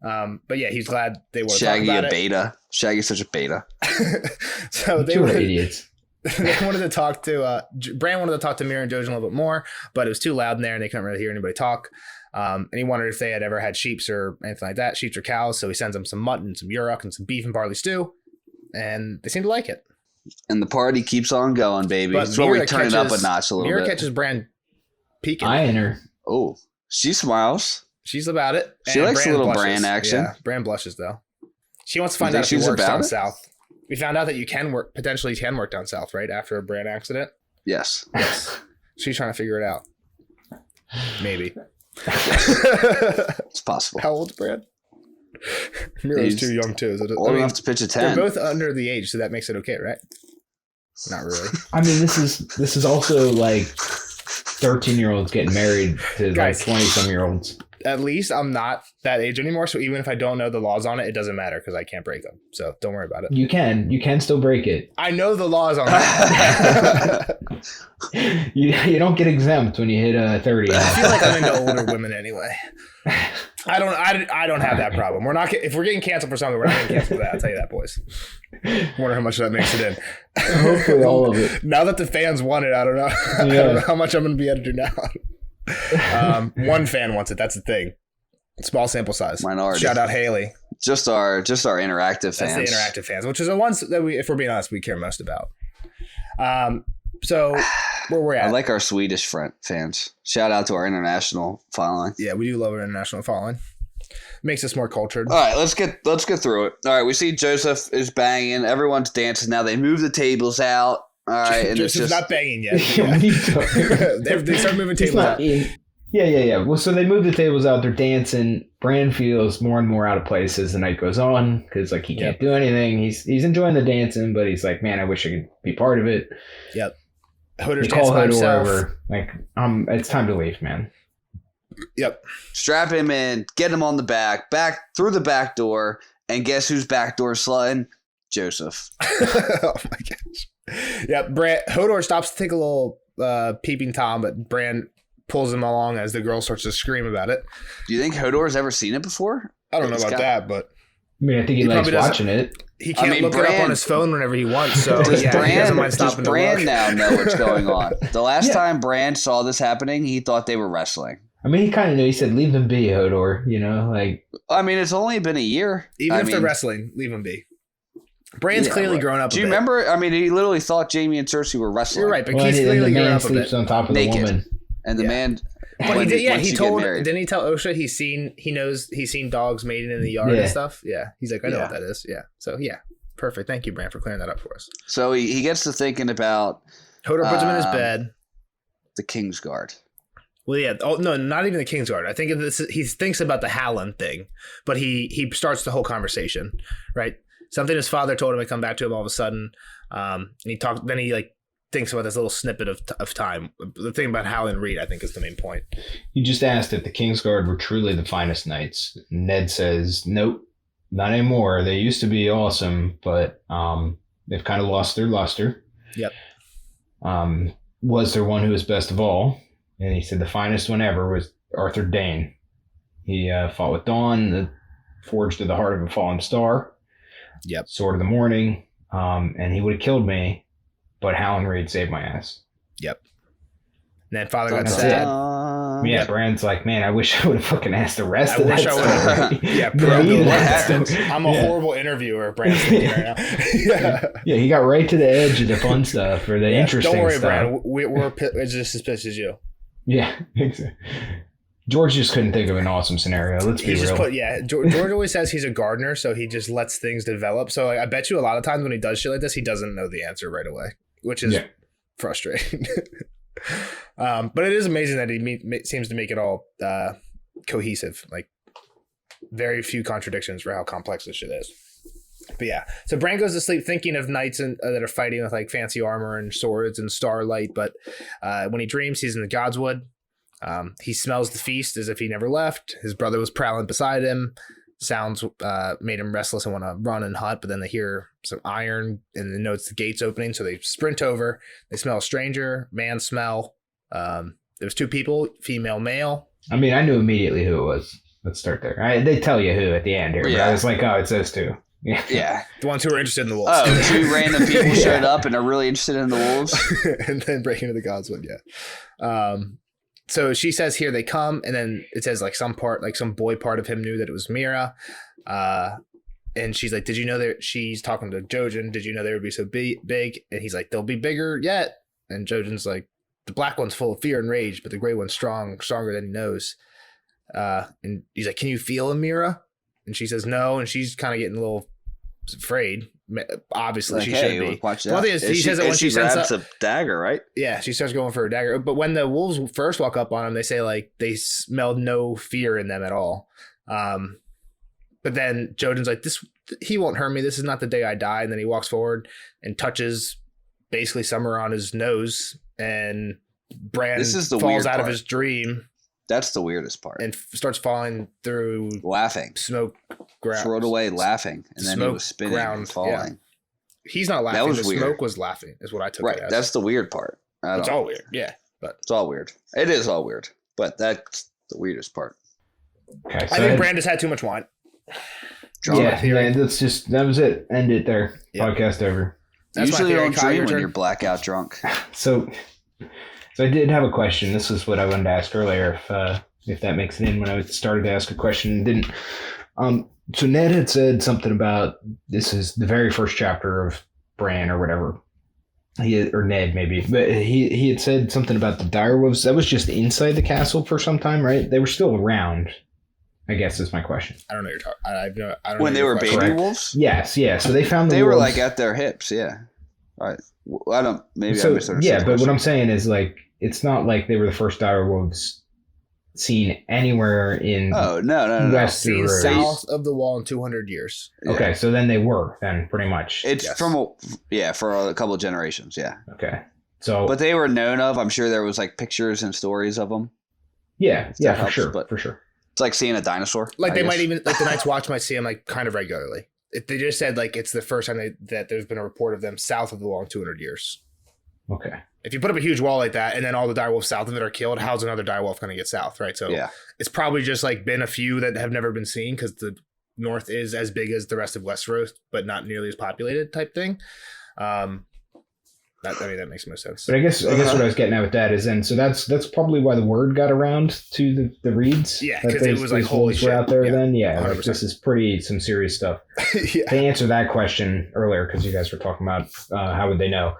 But yeah, he's glad they want to talk about Shaggy a beta. Shaggy's such a beta. So they were idiots. They wanted to talk to Bran wanted to talk to Mira and Jojen a little bit more, but it was too loud in there, and they couldn't really hear anybody talk. And he wondered if they had ever had sheeps or anything like that, sheeps or cows. So he sends them some mutton, some uruk, and some beef and barley stew, and they seem to like it. And the party keeps on going, baby. That's where we turn it up a notch a little bit. Mira catches Bran peeking. Eyeing her. Oh, she smiles. She's about it. She likes a little Bran action. Yeah, Bran blushes though. She wants to find out if she works down south. We found out that you can potentially work down south, right? After a Bran accident. Yes. She's trying to figure it out. Maybe. It's possible. How old's Bran? Mira's too young too. Old enough to pitch a 10. They're both under the age, so that makes it okay, right? Not really. I mean, this is also like 13-year-olds getting married to like 20-some-year-olds. At least I'm not that age anymore, so even if I don't know the laws on it, it doesn't matter because I can't break them. So don't worry about it. You can still break it. I know the laws on that. you don't get exempt when you hit 30. I feel like I'm into older women anyway. I don't have that problem. We're not if we're getting canceled for something, we're not getting canceled for that. I'll tell you that, boys. I wonder how much that makes it in. Hopefully all of it. Now that the fans want it, I don't know. Yeah. I don't know how much I'm going to be able to do now. One fan wants it. That's the thing. Small sample size. Minority. Shout out Haley. Just our interactive fans. That's the interactive fans, which is the ones that if we're being honest, we care most about. So where we're at. I like our Swedish fans. Shout out to our international following. Yeah, we do love our international following. Makes us more cultured. All right, let's get through it. All right, we see Joseph is banging. Everyone's dancing now. They move the tables out. All right, and Joseph's not banging yet. Yeah. They start moving tables out. Yeah. Well, so they move the tables out. They're dancing. Bran feels more and more out of place as the night goes on because like he can't do anything. He's enjoying the dancing, but he's like, man, I wish I could be part of it. Yep. Hodor's dancing by himself. Over. Like, it's time to leave, man. Yep. Strap him in. Get him on the back through the back door. And guess who's back door slutting? Joseph. Oh my gosh. Yeah, Hodor stops to take a little peeping Tom, but Bran pulls him along as the girl starts to scream about it. Do you think Hodor's ever seen it before? I don't know about that, but I mean, I think he likes watching it. He can't look it up on his phone whenever he wants. So does he doesn't mind stopping to look. Bran now know what's going on? The last time Bran saw this happening, he thought they were wrestling. I mean, he kind of knew. He said, "Leave them be, Hodor." You know, like. I mean, it's only been a year. Even if they're wrestling, leave them be. Bran's clearly grown up. Do you remember? I mean, he literally thought Jaime and Cersei were wrestling. You're right, but he's clearly grown up a bit. On top of naked. The woman. And the man. But he did. Yeah, he told. Didn't he tell Osha he's seen dogs mating in the yard and stuff? Yeah, he's like, I know what that is. Yeah, so yeah, perfect. Thank you, Bran, for clearing that up for us. So he gets to thinking about. Hodor puts him in his bed. The Kingsguard. Well, yeah. Oh no, not even the Kingsguard. I think he thinks about the Halland thing, but he starts the whole conversation, right? Something his father told him to come back to him all of a sudden. And he talked. Then he thinks about this little snippet of time. The thing about Halland Reed, I think, is the main point. You just asked if the Kingsguard were truly the finest knights. Ned says, nope, not anymore. They used to be awesome, but they've kind of lost their luster. Yep. Was there one who was best of all? And he said the finest one ever was Arthur Dane. He fought with Dawn, the forged to the heart of a fallen star. Yep. Sword of the morning. And he would have killed me, but Halland Reed saved my ass. Yep. And then father got sad. Yeah, Bran's like, man, I wish I would have fucking asked the rest of that. I wish I would have. I'm a horrible interviewer, Bran's thinking right now. Yeah, he got right to the edge of the fun stuff or the interesting stuff. Don't worry, Bran. We're just as pissed as you. Yeah, exactly. George just couldn't think of an awesome scenario. Let's be real. George always says he's a gardener, so he just lets things develop. So I bet you a lot of times when he does shit like this, he doesn't know the answer right away, which is frustrating. But it is amazing that he seems to make it all cohesive. Like very few contradictions for how complex this shit is. But yeah, so Bran goes to sleep thinking of knights that are fighting with like fancy armor and swords and starlight. But when he dreams, he's in the Godswood. He smells the feast as if he never left. His brother was prowling beside him. Sounds made him restless and want to run and hunt, but then they hear some iron and they notice the gates opening, so they sprint over. They smell a stranger, man smell. There's 2 people, female, male. I mean, I knew immediately who it was. Let's start there. They tell you who at the end here, but I was like, oh, it's those 2. Yeah. The ones who were interested in the wolves. Oh, 2 random people showed up and are really interested in the wolves. And then break into the gods one, yeah. So she says, here they come, and then it says like some boy part of him knew that it was Mira. And she's like, did you know that she's talking to Jojin? Did you know they would be so big? And he's like, they'll be bigger yet. And Jojin's like, the black one's full of fear and rage, but the gray one's stronger than he knows. And he's like, can you feel him, Mira? And she says, no. And she's kind of getting a little afraid. Obviously, like, she should be. Watch out. He says that when she grabs a dagger, right? Yeah, she starts going for a dagger. But when the wolves first walk up on him, they say like they smelled no fear in them at all. But then Jojin's like, he won't hurt me. This is not the day I die. And then he walks forward and touches basically Summer on his nose, and Bran falls out of his dream. That's the weirdest part. And starts falling through laughing. Smoke ground. Thrown away laughing. And then he was spinning and falling. Yeah. He's not laughing. That was weird. Smoke was laughing is what I took it as. That's the weird part. It's all weird. Yeah. But it's all weird. It is all weird. But that's the weirdest part. Okay, so I think Bran just had too much wine. That was it. End it there. Yep. Podcast over. That's usually you don't dream when you're blackout drunk. So I did have a question. This is what I wanted to ask earlier. If that makes it in when I started to ask a question and didn't. So Ned had said something about this is the very first chapter of Bran or whatever. Or Ned maybe, but he had said something about the direwolves. That was just inside the castle for some time, right? They were still around, I guess is my question. I don't know what you're talking. I don't when know they were baby correct. Wolves? Yes, yeah. So they found they wolves. were like at their hips, yeah. All right. I don't. Maybe so, I misunderstood. Yeah, but what I'm saying is like it's not like they were the first direwolves seen anywhere in. Oh no. West seen south of the wall in 200 years. Okay, yeah. so then they were pretty much. It's for a couple of generations, yeah. Okay, so but they were known of. I'm sure there was like pictures and stories of them. Yeah, for sure. It's like seeing a dinosaur. Like they might even like the Night's Watch might see them like kind of regularly. They just said like it's the first time that there's been a report of them south of the wall in 200 years. Okay. If you put up a huge wall like that and then all the direwolves south of it are killed, how's another direwolf going to get south, right? So it's probably just like been a few that have never been seen because the north is as big as the rest of Westeros, but not nearly as populated type thing. That makes most sense. But I guess what I was getting at with that is then so that's probably why the word got around to the reeds. Yeah, because it was like holy shit. Were out there then. Yeah, like, this is some serious stuff. Yeah. To answer that question earlier, because you guys were talking about how would they know.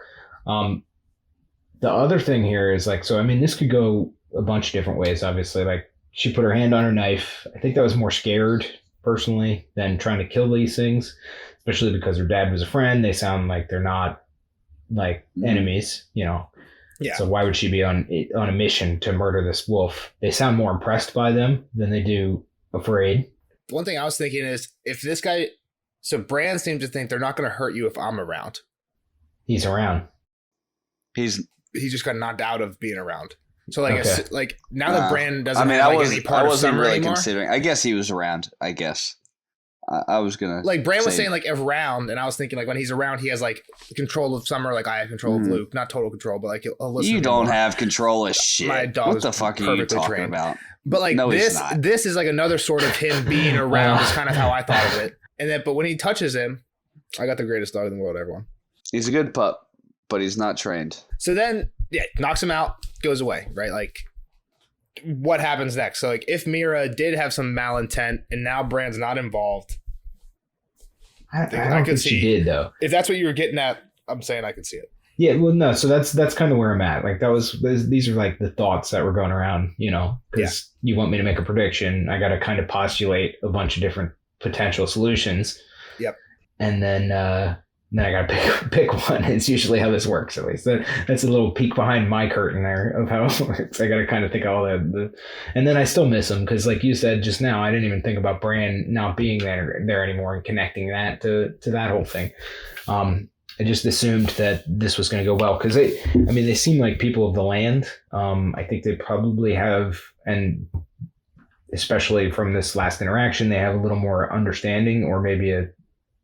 The other thing here is like, so I mean, this could go a bunch of different ways. Obviously, like she put her hand on her knife. I think that was more scared personally than trying to kill these things, especially because her dad was a friend. They sound like they're not like enemies, you know. Yeah. So why would she be on a mission to murder this wolf? They sound more impressed by them than they do afraid. One thing I was thinking is if this guy, so Bran seems to think they're not going to hurt you if I'm around. He's around. He just got knocked out of being around. So like now that Bran doesn't have any part of Summer really anymore. Considering. I guess he was around. I guess. I was gonna like Bran was saying like around, and I was thinking like when he's around, he has like control of Summer, like I have control of Luke, not total control, but like he'll listen. You don't have control of shit. My dog. What the fuck are you talking about? But like this is like another sort of him being around is kind of how I thought of it. And then, but when he touches him, I got the greatest dog in the world, everyone. He's a good pup, but he's not trained. So then, knocks him out, goes away, right? Like, what happens next? So, like, if Mira did have some malintent and now Bran's not involved, I don't think she did, though. If that's what you were getting at, I'm saying I could see it. Yeah, well, no. So that's kind of where I'm at. Like, these are like the thoughts that were going around, you know, because you want me to make a prediction. I got to kind of postulate a bunch of different potential solutions. Yep. And then I got to pick one. It's usually how this works, at least. That's a little peek behind my curtain there of how it works. I got to kind of think of all that. And then I still miss him because, like you said just now, I didn't even think about Bran not being there anymore and connecting that to that whole thing. I just assumed that this was going to go well because they seem like people of the land. I think they probably have, and especially from this last interaction, they have a little more understanding or maybe a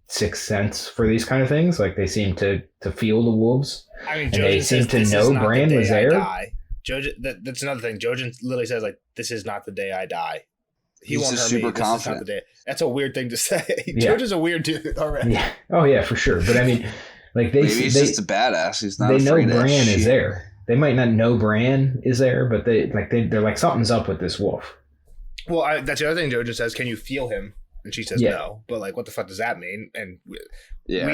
sixth sense for these kind of things. Like they seem to feel the wolves. I mean, and they seem to know Bran was there. Jojen, that's another thing. Jojen literally says like, "This is not the day I die." He He's won't just hurt super me. confident. This is not the day. That's a weird thing to say. Yeah. Jojen's a weird dude already. Yeah. Oh yeah, for sure. But I mean, like maybe he's just a badass. He's not. They know Bran is there. They might not know Bran is there, but they're like something's up with this wolf. Well, that's the other thing. Jojen says, "Can you feel him?" And she says no. But like, what the fuck does that mean? And we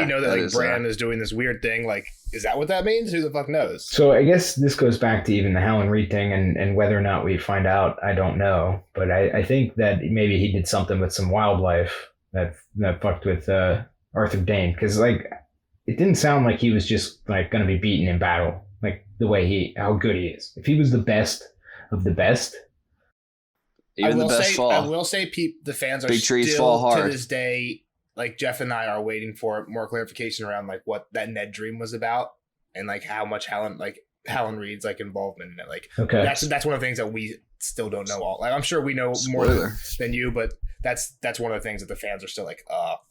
know that like Bran is doing this weird thing. Like, is that what that means? Who the fuck knows? So I guess this goes back to even the Howland Reed thing, and whether or not we find out, I don't know. But I think that maybe he did something with some wildlife that fucked with Arthur Dayne, because like it didn't sound like he was just like going to be beaten in battle, like the way how good he is. If he was the best of the best. Even the best fall. I will say, the fans are big trees still fall hard to this day. Like Jeff and I are waiting for more clarification around like what that Ned dream was about and like how much Howland Reed's like involvement in it. Like that's one of the things that we still don't know all. Like I'm sure we know more than you, but that's one of the things that the fans are still like,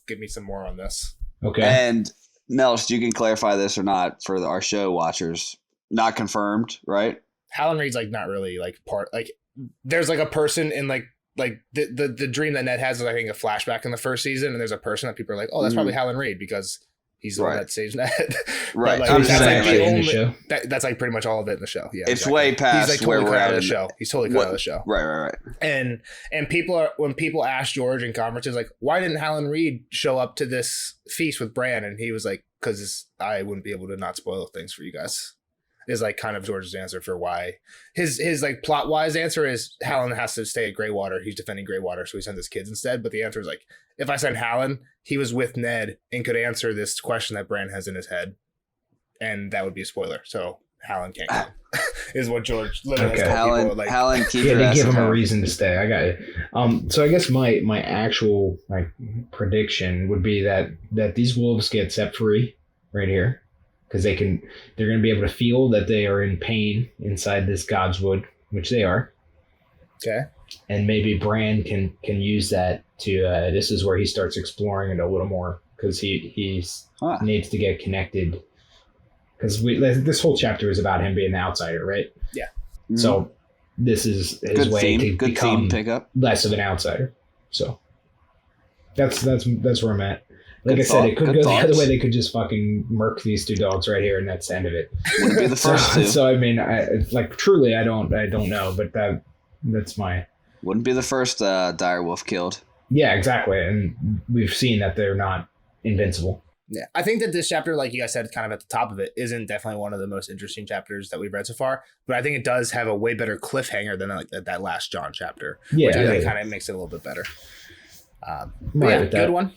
give me some more on this. Okay. And Nels, you can clarify this or not for our show watchers. Not confirmed, right? Howland Reed's like not really like part like. There's like a person in like the dream that Ned has is I think a flashback in the first season, and there's a person that people are like, oh, that's probably Howland Reed because he's the one that saves Ned. Right. Like, that's in the show. That's like pretty much all of it in the show. Yeah, it's way past he's like totally where we're cut out at of the show. He's totally cut out of the show. Right. And when people ask George in conferences like, why didn't Howland Reed show up to this feast with Bran? And he was like, because I wouldn't be able to not spoil things for you guys. Is like kind of George's answer for why his like plot wise answer is Howland has to stay at Greywater. He's defending Greywater, so he sends his kids instead. But the answer is like, if I send Howland, he was with Ned and could answer this question that Bran has in his head, and that would be a spoiler. So Howland can't come. Is what George literally has told people. Like, Howland, keep they give him a reason to stay. I got it. So I guess my actual like prediction would be that these wolves get set free right here. Because they're going to be able to feel that they are in pain inside this Godswood, which they are. Okay. And maybe Bran can use that to. This is where he starts exploring it a little more because he needs to get connected. Because this whole chapter is about him being the outsider, right? Yeah. Mm-hmm. So this is his way to become less of an outsider. So that's where I'm at. Like I said, it could go the other way. They could just fucking murk these two dogs right here, and that's the end of it. Wouldn't be the first two. So I mean, truly, I don't know, but that's my. Wouldn't be the first direwolf killed. Yeah, exactly, and we've seen that they're not invincible. Yeah, I think that this chapter, like you guys said, kind of at the top of it, isn't definitely one of the most interesting chapters that we've read so far. But I think it does have a way better cliffhanger than like that last John chapter, which I think kind of makes it a little bit better. Good one.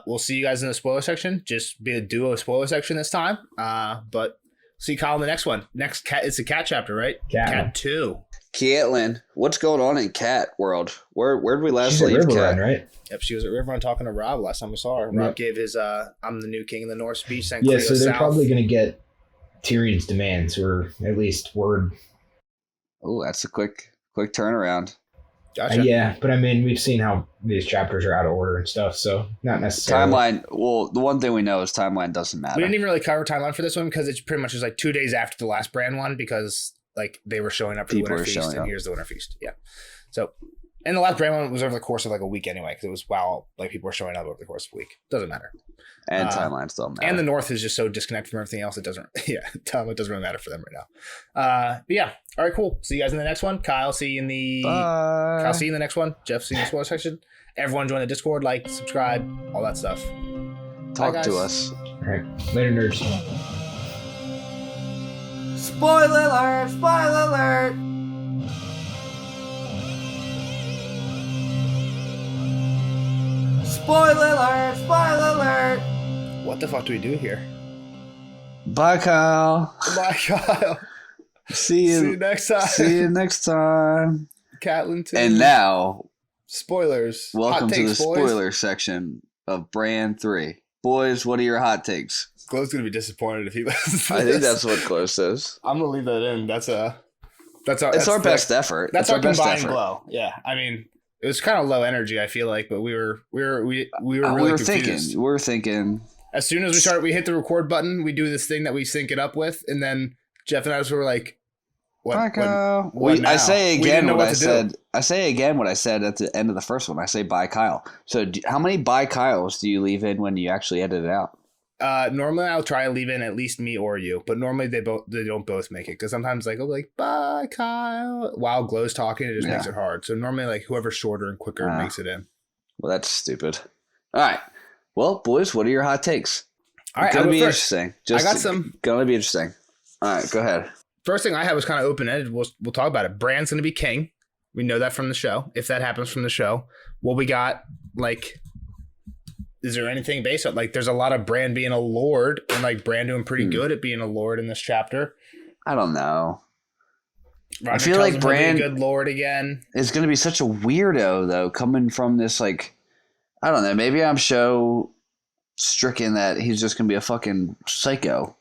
We'll see you guys in the spoiler section. Just be a duo spoiler section this time. But see Kyle in the next one. Next cat. It's a cat chapter, right? Cat 2. Caitlin, what's going on in Cat World? Where did we last leave Cat? Cat? Right? Yep, she was at Riverrun talking to Rob last time we saw her. Rob gave his "I'm the new king of the North" speech. So they're probably going to get Tyrion's demands, or at least word. Oh, that's a quick turnaround. Gotcha. Yeah, but I mean, we've seen how these chapters are out of order and stuff, so not necessarily. Timeline, well, the one thing we know is timeline doesn't matter. We didn't even really cover timeline for this one because it's pretty much just like 2 days after the last Bran one because like they were showing up for the Winter Feast and here's the Winter Feast. Yeah. So, and the last Bran one was over the course of like a week anyway because it was while like people were showing up over the course of a week. Doesn't matter. And timelines don't matter. And the North is just so disconnected from everything else. It doesn't, it doesn't really matter for them right now. But yeah. All right, cool. See you guys in the next one. Kyle, see you in the next one. Jeff, see you in the spoiler section. Everyone join the Discord, like, subscribe, all that stuff. Talk to us. All right. Later, nerds. Spoiler alert! Spoiler alert! Spoiler alert! Spoiler alert! What the fuck do we do here? Bye, Kyle. Bye, Kyle. See you next time. See you next time. Catlin 2. And now, spoilers. Welcome to the spoiler section of Bran 3. Boys, what are your hot takes? Glow's gonna be disappointed if he listens to I this. think that's what Glow says. I'm gonna leave that in. It's our best effort. That's our our best combined effort. Glow. Yeah, I mean, it was kind of low energy. I feel like, but we were really confused. We were thinking. As soon as we hit the record button, we do this thing that we sync it up with, and then Jeff and I were like, "What now?" I say again what I said. I say again what I said at the end of the first one. I say bye Kyle. So how many bye Kyles do you leave in when you actually edit it out? Normally I'll try to leave in at least me or you, but normally they don't both make it because sometimes like I'll be like bye Kyle while Glow's talking, it just makes it hard. So normally like whoever's shorter and quicker makes it in. Well, that's stupid. All right. Well, boys, what are your hot takes? All right, gonna be interesting. I got some. Gonna be interesting. All right, go ahead. First thing I had was kind of open ended. We'll talk about it. Bran's gonna be king. We know that from the show. If that happens from the show, what we got like. Is there anything based on like? There's a lot of Bran being a lord and like Bran doing pretty good at being a lord in this chapter. I don't know. Roger I feel like Bran good lord again is going to be such a weirdo though, coming from this like I don't know. Maybe I'm so stricken that he's just going to be a fucking psycho.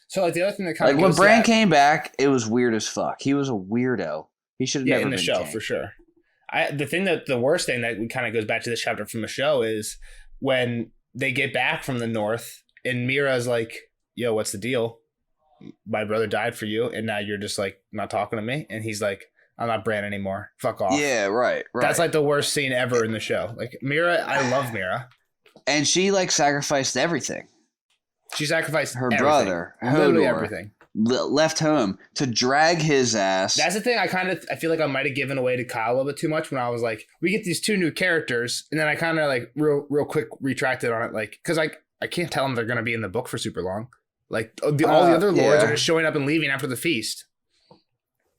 So like the other thing that kind of like when Bran came back, it was weird as fuck. He was a weirdo. He should have never been in the show king. for sure. The worst thing that kind of goes back to this chapter from the show is. When they get back from the north and Mira's like, yo, what's the deal? My brother died for you. And now you're just like not talking to me. And he's like, I'm not Bran anymore. Fuck off. Yeah, right. That's like the worst scene ever in the show. Like Mira, I love Mira. And she like sacrificed everything. She sacrificed her everything. Brother, literally everything. Left home to drag his ass. That's the thing. I feel like I might have given away to Kyle a little bit too much when I was like, we get these two new characters, and then I kind of like real quick retracted on it, like because I can't tell them they're going to be in the book for super long. Like all the other lords are just showing up and leaving after the feast.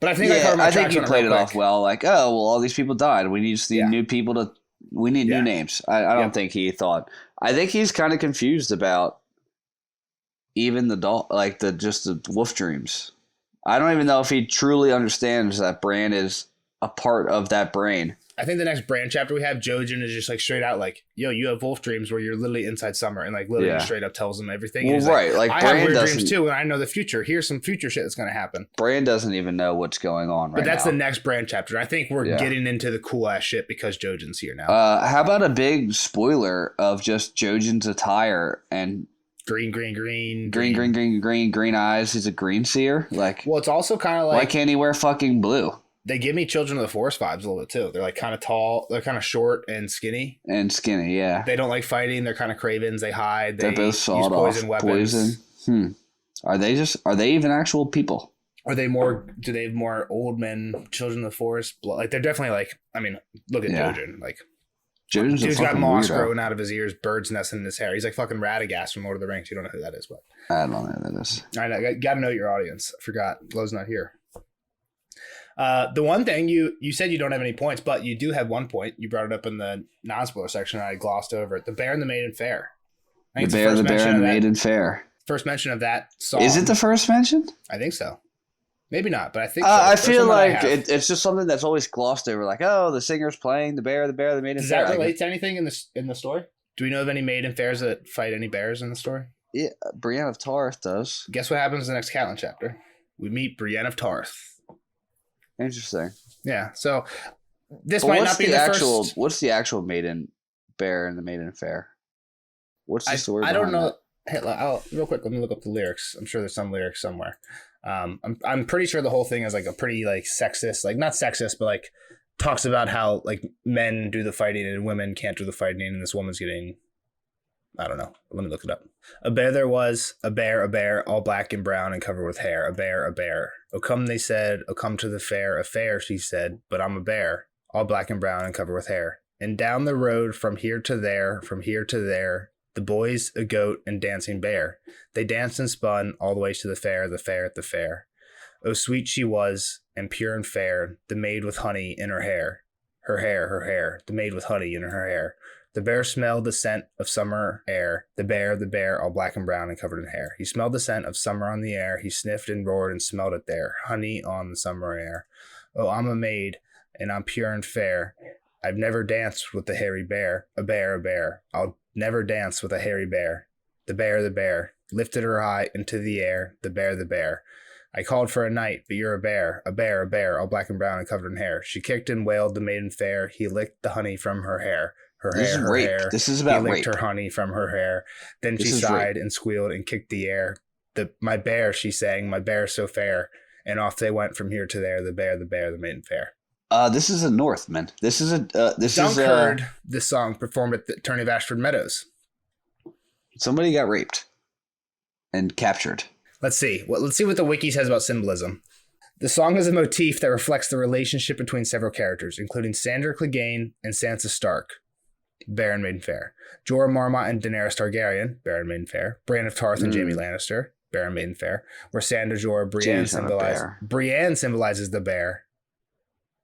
But I think I think you played it off well. Like, oh well, all these people died. We need new people to. We need new names. I don't think he thought. I think he's kind of confused about. Even the wolf dreams. I don't even know if he truly understands that Bran is a part of that brain. I think the next Bran chapter we have, Jojin is just like straight out like, yo, you have wolf dreams where you're literally inside Summer and like literally straight up tells them everything. Well, right. Like I Bran have weird dreams too and I know the future. Here's some future shit that's going to happen. Bran doesn't even know what's going on right now. But that's the next Bran chapter. I think we're getting into the cool ass shit because Jojin's here now. How about a big spoiler of just Jojin's attire and Green eyes. He's a green seer. Like, well, it's also kind of like, why can't he wear fucking blue? They give me Children of the Forest vibes a little bit too. They're like kind of tall. They're kind of short and skinny. Yeah. They don't like fighting. They're kind of cravens. They hide. They're both sawed off. Poison. Are they even actual people? Are they more? Do they have more old men? Children of the Forest. Like they're definitely like. I mean, look at Jojin. Like. Dude's got moss growing out of his ears, birds nesting in his hair. He's like fucking Radagast from Lord of the Rings. You don't know who that is, but I don't know who that is. I know. Got to know your audience. I forgot. Lowe's not here. The one thing you said you don't have any points, but you do have 1 point. You brought it up in the non-spoiler section, and I glossed over it. The Bear and the Maiden Fair. The Bear and the Maiden Fair. First mention of that song. Is it the first mention? I think so. Maybe not, but I think so. I feel like it's just something that's always glossed over. Like, oh, the singer's playing the bear, the maiden. Does that relate to anything in the story? Do we know of any maiden fairs that fight any bears in the story? Yeah, Brienne of Tarth does. Guess what happens in the next Catelyn chapter? We meet Brienne of Tarth. Interesting. Yeah. So this might not be the actual. What's the actual maiden bear and the maiden fair? What's the story? I don't know. Hey, real quick, let me look up the lyrics. I'm sure there's some lyrics somewhere. I'm pretty sure the whole thing is like a pretty like sexist, like not sexist, but like talks about how like men do the fighting and women can't do the fighting, and this woman's getting, I don't know. Let me look it up. A bear there was, a bear, all black and brown and covered with hair. A bear. O come, they said. O come to the fair. A fair, she said. But I'm a bear, all black and brown and covered with hair. And down the road from here to there, the boys, a goat, and dancing bear. They danced and spun all the way to the fair at the fair. Oh, sweet she was, and pure and fair, the maid with honey in her hair. Her hair, the maid with honey in her hair. The bear smelled the scent of summer air. The bear, all black and brown and covered in hair. He smelled the scent of summer on the air. He sniffed and roared and smelled it there. Honey on the summer air. Oh, I'm a maid, and I'm pure and fair. I've never danced with the hairy bear. A bear. I'll never dance with a hairy bear. The bear, lifted her high into the air, the bear. I called for a knight, but you're a bear, all black and brown and covered in hair. She kicked and wailed the maiden fair. He licked the honey from her hair. Her hair. This is about rape. He licked rape. her honey from her hair. Then she sighed and squealed and kicked the air. My bear, she sang, my bear so fair. And off they went from here to there, the bear, the maiden fair. This is a Northman. This is a Dunk heard this song performed at the tourney of Ashford Meadows. Somebody got raped and captured. Let's see what the wiki says about symbolism. The song is a motif that reflects the relationship between several characters, including Sandor Clegane and Sansa Stark, Bear and Maiden Fair, Jorah Mormont and Daenerys Targaryen, Bear and Maiden Fair, Bran of Tarth and Jaime Lannister, Bear and Maiden Fair, where Sandor, Jorah, Brienne symbolizes the bear,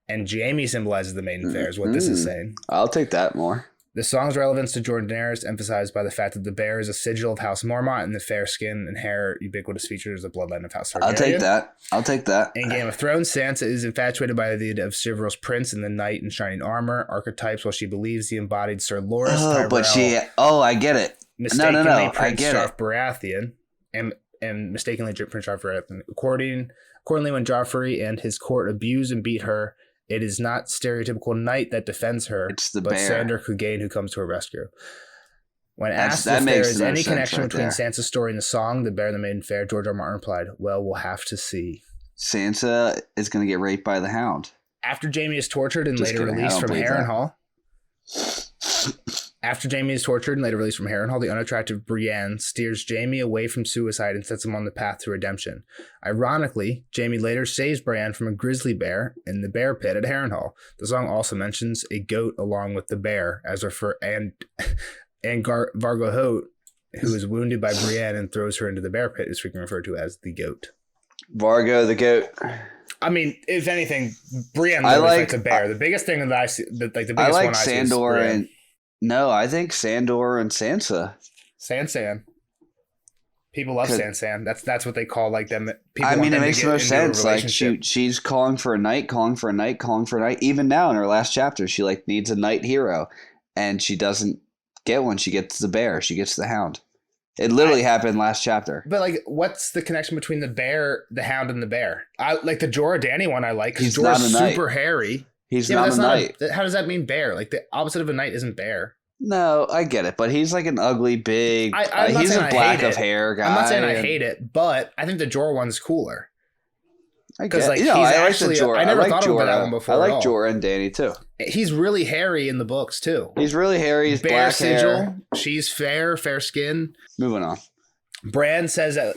and Jaime symbolizes the Maiden Fair, is what this is saying. I'll take that more. The song's relevance to Jorah and Daenerys emphasized by the fact that the bear is a sigil of House Mormont and the fair skin and hair ubiquitous features of the bloodline of House Targaryen. I'll take that. In Game of Thrones, Sansa is infatuated by the idea of chivalrous prince and the knight in shining armor, archetypes, while she believes he embodied Sir Loras Tyrell. I get it. Mistakenly Prince Stark Baratheon, and mistakenly Prince Stark Baratheon. Accordingly, when Joffrey and his court abuse and beat her, it is not stereotypical knight that defends her, but bear. Sandor Clegane who comes to her rescue. When asked if there is any connection between Sansa's story and the song, The Bear and the Maiden Fair, George R. Martin replied, "Well, we'll have to see." Sansa is going to get raped by the Hound. After Jaime is tortured and later released from Harrenhal, the unattractive Brienne steers Jaime away from suicide and sets him on the path to redemption. Ironically, Jaime later saves Bran from a grizzly bear in the bear pit at Harrenhal. The song also mentions a goat along with the bear, and Vargo Hoat, who is wounded by Brienne and throws her into the bear pit, is frequently referred to as the goat. Vargo the goat. I mean, if anything, Brienne fights a bear. The biggest thing that I see, the biggest one I see is Brienne. No, I think Sandor and Sansa. Sansan. People love Sansan. That's what they call like them. It makes no sense. Like she's calling for a knight. Even now in her last chapter, she like needs a knight hero, and she doesn't get one. She gets the bear. She gets the Hound. It literally happened last chapter. But like, what's the connection between the bear, the Hound, and the bear? I like the Jorah Dany one. I like because Jorah's super hairy. He's not a knight. How does that mean bear? Like the opposite of a knight isn't bear. No, I get it, but he's like an ugly, big. He's a black of hair guy. I'm not saying I hate it, but I think the Jorah one's cooler. Because I like the Jorah. I never thought about that one before. I like Jorah and Dany too. He's really hairy in the books too. He's really hairy. He's bear black sigil. Hair. She's fair skin. Moving on. Bran says that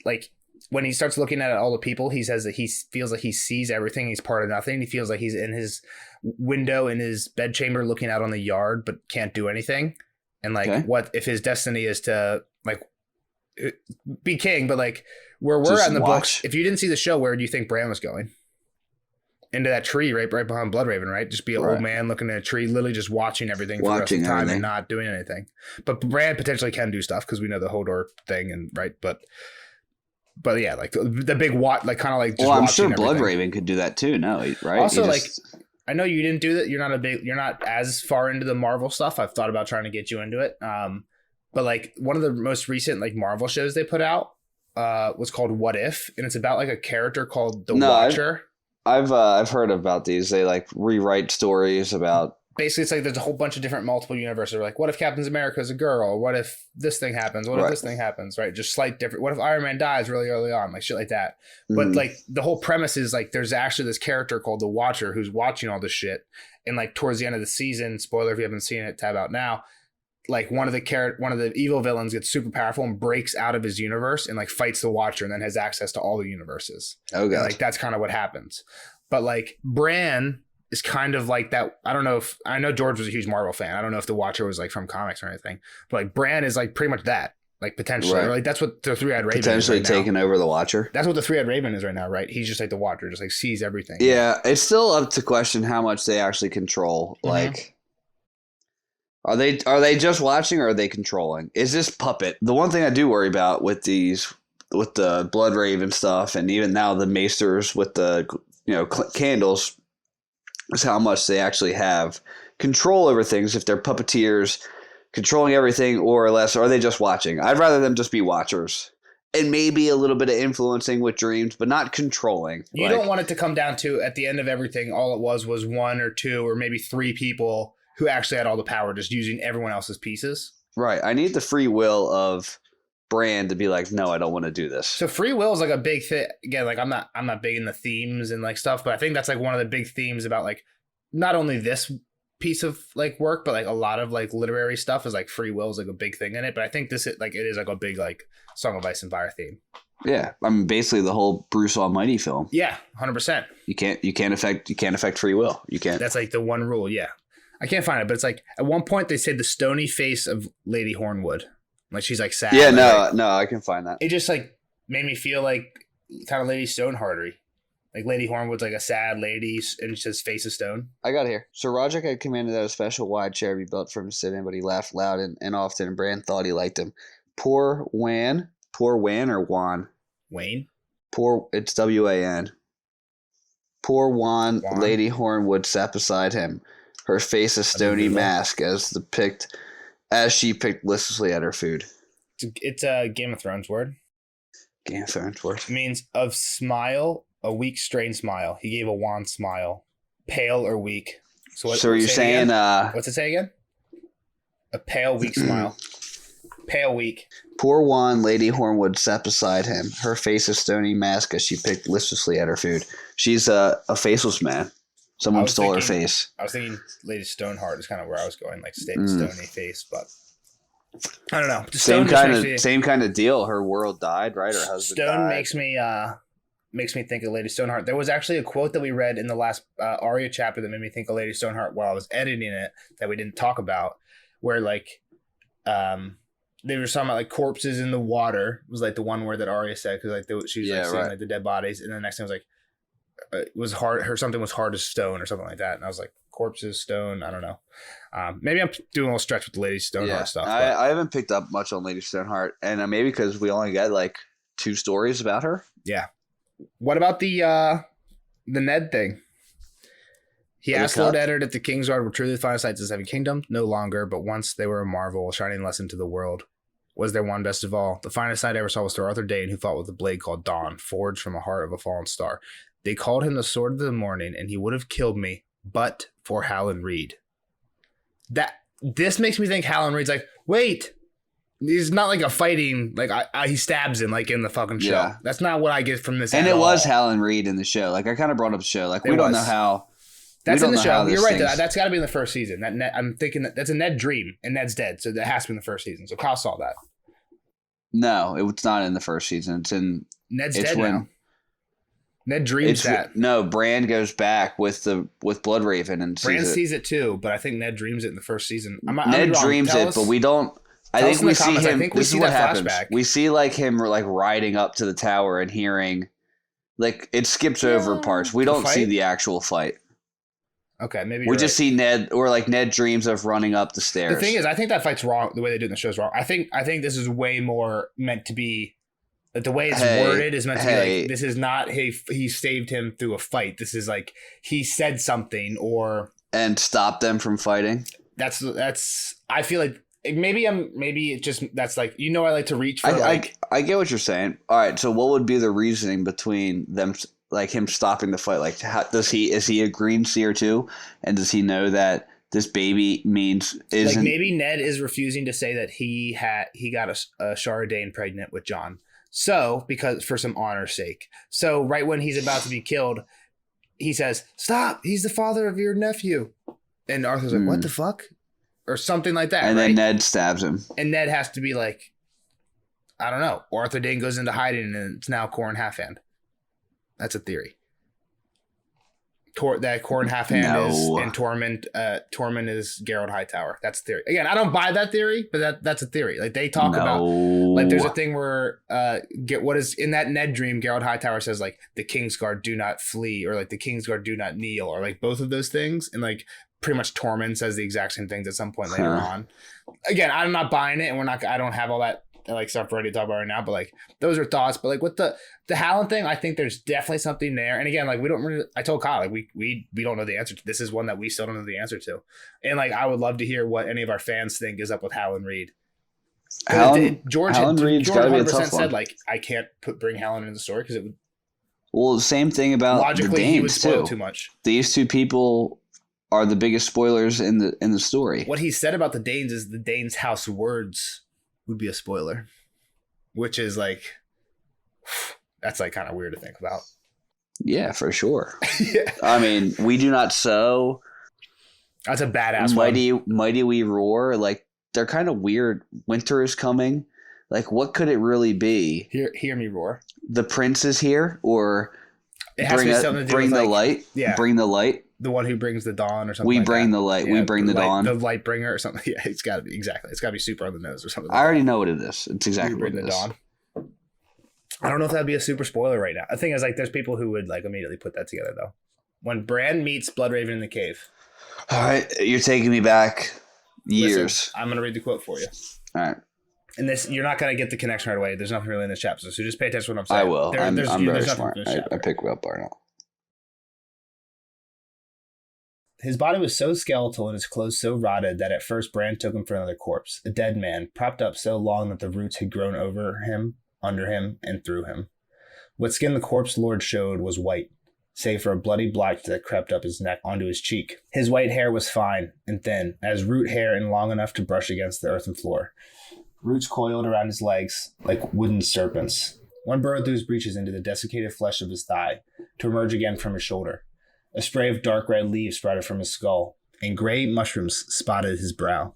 like. When he starts looking at all the people, he says that he feels like he sees everything. He's part of nothing. He feels like he's in his window in his bedchamber looking out on the yard, but can't do anything. And like, what if his destiny is to like be king? But like where we're at in the books, if you didn't see the show, where do you think Bran was going? Into that tree right behind Bloodraven, right? Just be an old man looking at a tree, literally just watching everything for the rest of the time and not doing anything. But Bran potentially can do stuff because we know the Hodor thing and But yeah, like the big like kind of like. Just I'm sure Bloodraven could do that too. No, right? Also, I know you didn't do that. You're not as far into the Marvel stuff. I've thought about trying to get you into it. But like one of the most recent like Marvel shows they put out was called What If, and it's about like a character called the Watcher. I've heard about these. They like rewrite stories about. Basically, it's like there's a whole bunch of different multiple universes. Like, what if Captain America is a girl? What if this thing happens? What if this thing happens? Right? Just slight different. What if Iron Man dies really early on? Like shit like that. But like the whole premise is like there's actually this character called the Watcher who's watching all this shit. And like towards the end of the season, spoiler if you haven't seen it, tab out now. Like one of the evil villains gets super powerful and breaks out of his universe and like fights the Watcher and then has access to all the universes. Oh god! Like that's kind of what happens. But like Bran is kind of like that. I know George was a huge Marvel fan. I don't know if the Watcher was like from comics or anything, but like Bran is like pretty much that, like potentially, right. Like that's what the Three-Eyed Raven potentially is right taking over the Watcher. That's what the Three-Eyed Raven is right now, right? He's just like the Watcher, just like sees everything. Yeah, it's still up to question how much they actually control. Mm-hmm. Like, are they just watching or are they controlling? Is this puppet? The one thing I do worry about with the Bloodraven stuff, and even now the Maesters with the candles. Is how much they actually have control over things if they're puppeteers. controlling everything or less, or are they just watching? I'd rather them just be watchers. And maybe a little bit of influencing with dreams, but not controlling. You don't want it to come down to, at the end of everything, all it was one or two or maybe three people who actually had all the power, just using everyone else's pieces. Right. I need the free will of Bran to be like, no, I don't want to do this. So free will is like a big thing. Again, like I'm not big in the themes and like stuff, but I think that's like one of the big themes about like not only this piece of like work, but like a lot of like literary stuff is like free will is like a big thing in it. But I think this is like, it is like a big like Song of Ice and Fire theme. Yeah, I mean basically the whole Bruce Almighty film. Yeah, 100%. You can't affect free will. You can't. That's like the one rule. Yeah, I can't find it, but it's like at one point they said the stony face of Lady Hornwood, like she's like sad. Yeah, like, no, I can find that. It just like made me feel like kind of Lady Stoneheartery. Like Lady Hornwood's like a sad lady, and it says face of stone. I got it here. Sir Roderick had commanded that a special wide chair be built for him to sit in, but he laughed loud and often, and Bran thought he liked him. Poor Wan or Wan? Wayne? It's W-A-N. Poor Wan, Lady Hornwood sat beside him, her face a stony mask as she picked listlessly at her food. It's a Game of Thrones word. Game of Thrones word. It means of smile, a weak, strained smile. He gave a wan smile. Pale or weak. So you're saying... what's it say again? A pale, weak smile. Pale, weak. Poor Wan, Lady Hornwood sat beside him, her face a stony mask as she picked listlessly at her food. She's a faceless man. Someone stole her face. I was thinking Lady Stoneheart is kind of where I was going, like stony face, but I don't know. Same kind of deal. Her world died, right? Her husband Stone died. makes me think of Lady Stoneheart. There was actually a quote that we read in the last Arya chapter that made me think of Lady Stoneheart while I was editing it that we didn't talk about, where like they were talking about like corpses in the water was like the one word that Arya said because like she was like seeing like the dead bodies, and then the next thing was like it was hard. Something was hard as stone or something like that, and I was like corpses, stone. I don't know. Maybe I'm doing a little stretch with the Lady Stoneheart stuff. I haven't picked up much on Lady Stoneheart, and maybe because we only got like 2 stories about her. Yeah. What about the Ned thing? He asked Lord Eddard if the Kingsguard were truly the final sights of the Seven Kingdoms. No longer, but once they were a marvel, a shining lesson to the world. Was there one best of all? The finest sight I ever saw was Sir Arthur Dane, who fought with a blade called Dawn, forged from the heart of a fallen star. They called him the Sword of the Morning, and he would have killed me, but for Hallen Reed. This makes me think Hallen Reed's like, wait, he's not like a fighting, like he stabs him like in the fucking show. Yeah. That's not what I get from this. And it was Hallen Reed in the show. Like I kind of brought up the show. Like we don't know how. That's in the show. You're right. That's got to be in the first season. I'm thinking that's a Ned dream, and Ned's dead, so that has to be in the first season. So Kyle saw that. No, it's not in the first season. It's in Ned's dead now. Ned dreams that. No, Bran goes back with Bloodraven and Bran sees it too, but I think Ned dreams it in the first season. Ned dreams it, but we don't. I think we see him. This is what happens. We see like him like riding up to the tower and hearing, like it skips over parts. We don't see the actual fight. Okay, maybe we just see Ned, or like Ned dreams of running up the stairs. The thing is, I think that fight's wrong. The way they do it in the show is wrong. I think this is way more meant to be. Like the way it's worded is meant to be like, this is not, hey, he saved him through a fight. This is like he said something and stopped them from fighting. That's. I feel like maybe it just that's like I like to reach for. I get what you're saying. All right, so what would be the reasoning between them? Like him stopping the fight, like is he a green seer too, and does he know that this baby isn't maybe Ned is refusing to say that he got a Shara Dane pregnant with Jon, so because for some honor's sake. So right when he's about to be killed, he says, "Stop! He's the father of your nephew," and Arthur's like, "What the fuck?" or something like that. And then Ned stabs him, and Ned has to be like, I don't know. Arthur Dane goes into hiding, and it's now Corrin Halfhand. That's a theory. That Corrin Halfhand is and Tormund is Geralt Hightower. That's a theory. Again, I don't buy that theory, but that's a theory. Like they talk about, like there's a thing where what is in that Ned dream, Geralt Hightower says like the Kingsguard do not flee, or like the Kingsguard do not kneel, or like both of those things, and like pretty much Tormund says the exact same things at some point later on. Again, I'm not buying it, and I don't have all that like stuff we're ready to talk about right now, but like those are thoughts. But like with the Howland thing, I think there's definitely something there. And again, like we don't really, I told Kyle, like we don't know the answer to. This is one that we still don't know the answer to. And like I would love to hear what any of our fans think is up with Howland Reed. George Reed's got to be a tough one. Said like I can't bring Howland into the story because it would. Well, the same thing about logically the Danes he would spoil too. Too much. These two people are the biggest spoilers in the story. What he said about the Danes is the Danes' house words would be a spoiler, which is like that's like kind of weird to think about. Yeah, for sure. Yeah. I mean, we do not sow. That's a badass mighty we roar. Like they're kind of weird. Winter is coming. Like what could it really be? Hear me roar. The prince is here, or it has to be something to do bring with the like, light. Yeah, bring the light. The one who brings the dawn or something. We like bring that. the light. Yeah, we bring the dawn. The light bringer or something. Yeah, it's got to be exactly. It's got to be super on the nose or something. I already know what it is. It's exactly what it is. Dawn. I don't know if that'd be a super spoiler right now. The thing is, like, there's people who would like immediately put that together though. When Bran meets Bloodraven in the cave. All right, you're taking me back years. Listen, I'm gonna read the quote for you. All right. And this, you're not going to get the connection right away. There's nothing really in this chapter, so just pay attention to what I'm saying. I will. I'm very smart. I pick up Arnold. His body was so skeletal and his clothes so rotted that at first Bran took him for another corpse, a dead man, propped up so long that the roots had grown over him, under him, and through him. What skin the corpse lord showed was white, save for a bloody blotch that crept up his neck onto his cheek. His white hair was fine and thin, as root hair and long enough to brush against the earthen floor. Roots coiled around his legs like wooden serpents. One burrowed through his breeches into the desiccated flesh of his thigh, to emerge again from his shoulder. A spray of dark red leaves sprouted from his skull, and gray mushrooms spotted his brow.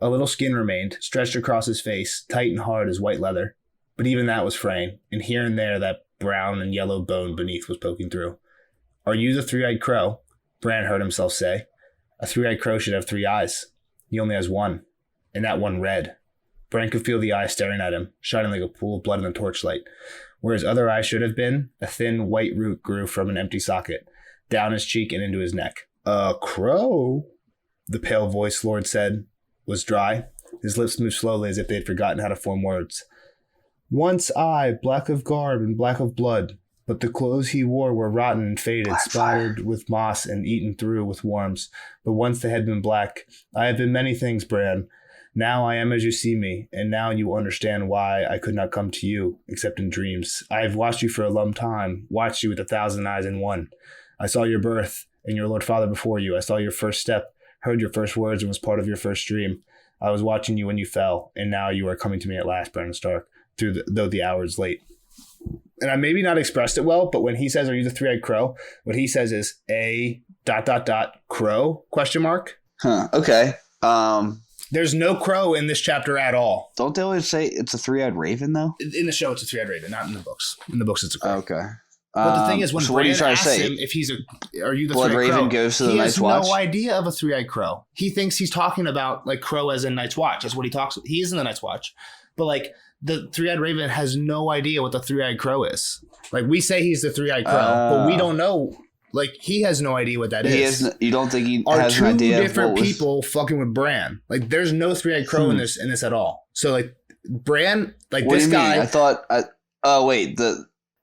A little skin remained, stretched across his face, tight and hard as white leather. But even that was fraying, and here and there that brown and yellow bone beneath was poking through. "Are you the three-eyed crow?" Bran heard himself say. "A three-eyed crow should have 3 eyes. He only has one, and that one red." Bran could feel the eye staring at him, shining like a pool of blood in the torchlight. Where his other eye should have been, a thin white root grew from an empty socket, down his cheek and into his neck. "A crow," the pale voice Lord said, was dry. His lips moved slowly as if they had forgotten how to form words. "Once I, black of garb and black of blood, but the clothes he wore were rotten and faded, splattered with moss and eaten through with worms. But once they had been black. I have been many things, Bran. Now I am as you see me, and now you understand why I could not come to you, except in dreams. I have watched you for a long time, watched you with 1,000 eyes in one. I saw your birth and your Lord Father before you. I saw your first step, heard your first words, and was part of your first dream. I was watching you when you fell, and now you are coming to me at last, Bran Stark, though the hour is late." And I maybe not expressed it well, but when he says, "Are you the three-eyed crow?" what he says is a ... crow ? Huh. Okay. There's no crow in this chapter at all. Don't they always say it's a three-eyed raven, though? In the show, it's a three-eyed raven, not in the books. In the books, it's a crow. Okay. But the thing is, when Bran asks him if he's are you the Blood three-eyed Raven crow, goes to the Night's Watch? He has no idea of a three-eyed crow. He thinks he's talking about like crow as in Night's Watch. That's what he talks about. He is in the Night's Watch. But like the three-eyed raven has no idea what the three-eyed crow is. Like we say he's the three-eyed crow, but we don't know. Like he has no idea what that is. You don't think he has an idea? Are two different people fucking with Bran? Like there's no three-eyed crow in this at all. So like Bran, like what this do you guy. Mean? I thought. Oh wait,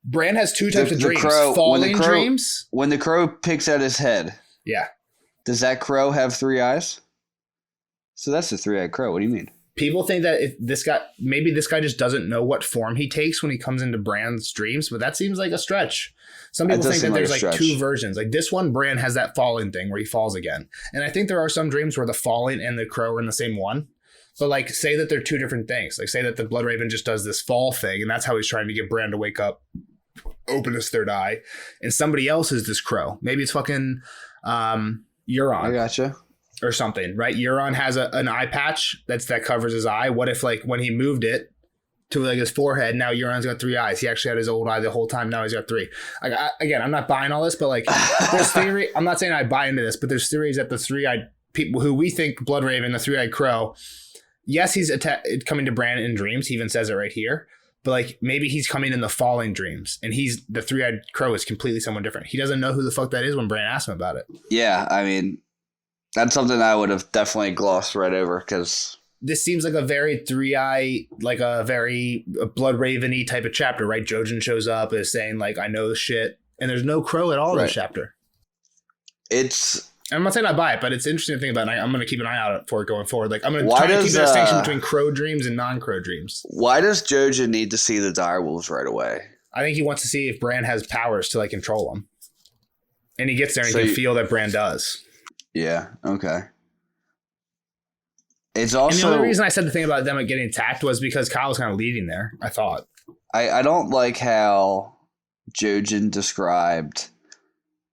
Bran has two types of dreams: falling dreams. When the crow picks at his head, yeah. Does that crow have 3 eyes? So that's the three-eyed crow. What do you mean? People think that if this guy just doesn't know what form he takes when he comes into Bran's dreams, but that seems like a stretch. Some people think that there's like two versions. Like this one, Bran has that falling thing where he falls again. And I think there are some dreams where the falling and the crow are in the same one. But like say that they're two different things. Like say that the Blood Raven just does this fall thing and that's how he's trying to get Bran to wake up, open his third eye. And somebody else is this crow. Maybe it's fucking Euron. I gotcha. Or something, right? Euron has an eye patch that covers his eye. What if like when he moved it to like his forehead, now Euron's got 3 eyes. He actually had his old eye the whole time. Now he's got 3. Like again, I'm not buying all this, but like there's theory. I'm not saying I buy into this, but there's theories that the 3-eyed people who we think Blood Raven, the 3-eyed crow, yes, he's coming to Bran in dreams. He even says it right here. But like maybe he's coming in the falling dreams, and he's the 3-eyed crow is completely someone different. He doesn't know who the fuck that is when Bran asks him about it. Yeah, I mean. That's something I would have definitely glossed right over because this seems like a very 3-eye, like a very Blood Raven-y type of chapter, right? Jojin shows up and is saying like, I know shit, and there's no crow at all in this chapter. I'm not saying I buy it, but it's interesting to think about. And I'm going to keep an eye out for it going forward. Like I'm going to try to keep the distinction between crow dreams and non-crow dreams. Why does Jojin need to see the direwolves right away? I think he wants to see if Bran has powers to like control them, and he gets there and he can feel that Bran does. Yeah. Okay. It's also, and the only reason I said the thing about them getting attacked was because Kyle was kind of leading there. I thought. I don't like how Jojin described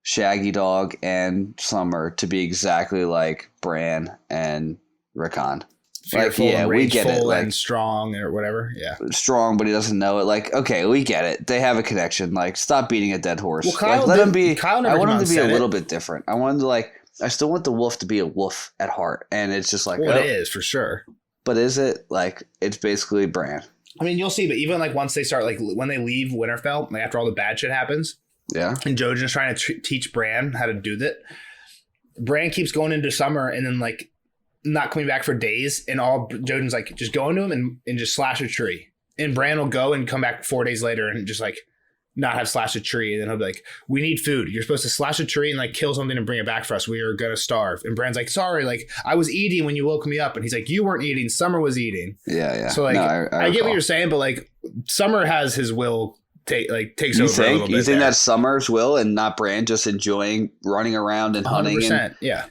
Shaggy Dog and Summer to be exactly like Bran and Rickon. Fearful, like, yeah, we get it. Like, and strong or whatever. Yeah. Strong, but he doesn't know it. Like, okay, we get it. They have a connection. Like, stop beating a dead horse. Well, Kyle like, let him be. Kyle I want him to be a little bit different. I want him to like. I still want the wolf to be a wolf at heart, and it's just like, well, it is for sure. But is it like it's basically Bran? I mean, you'll see. But even like once they start, like when they leave Winterfell, like after all the bad shit happens, yeah, and Jojen's trying to teach Bran how to do that. Bran keeps going into Summer, and then like not coming back for days, and all Jojen's like just go into him and just slash a tree, and Bran will go and come back 4 days later and just like not have slashed a tree, and then he'll be like, we need food. You're supposed to slash a tree and like kill something and bring it back for us. We are gonna starve. And Bran's like, sorry, like I was eating when you woke me up. And he's like, you weren't eating, Summer was eating. Yeah. So like no, I get what you're saying, but like Summer has his will takes over a little bit. You think that's Summer's will and not Bran just enjoying running around and hunting? 100%, yeah.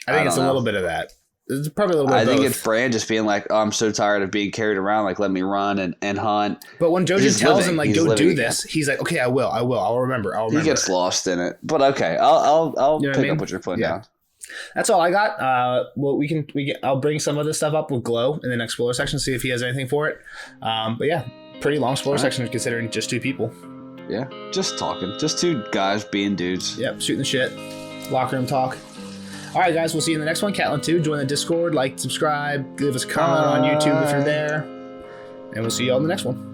I think it's a little bit of that. It's probably a little bit I of think both. It's Bran just being like, oh, I'm so tired of being carried around. Like, let me run and hunt. But when Jojen tells him, like, go do this, he's like, okay, I will. I'll remember. He gets lost in it. But okay, I'll pick up what you're putting down. That's all I got. Well, I'll bring some of this stuff up with Glow in the next spoiler section, see if he has anything for it. But yeah, pretty long spoiler section considering just 2 people. Yeah, just talking. Just 2 guys being dudes. Yep, shooting the shit. Locker room talk. All right, guys, we'll see you in the next one. Catlin 2, join the Discord, like, subscribe, give us a comment on YouTube if you're there. And we'll see you all in the next one.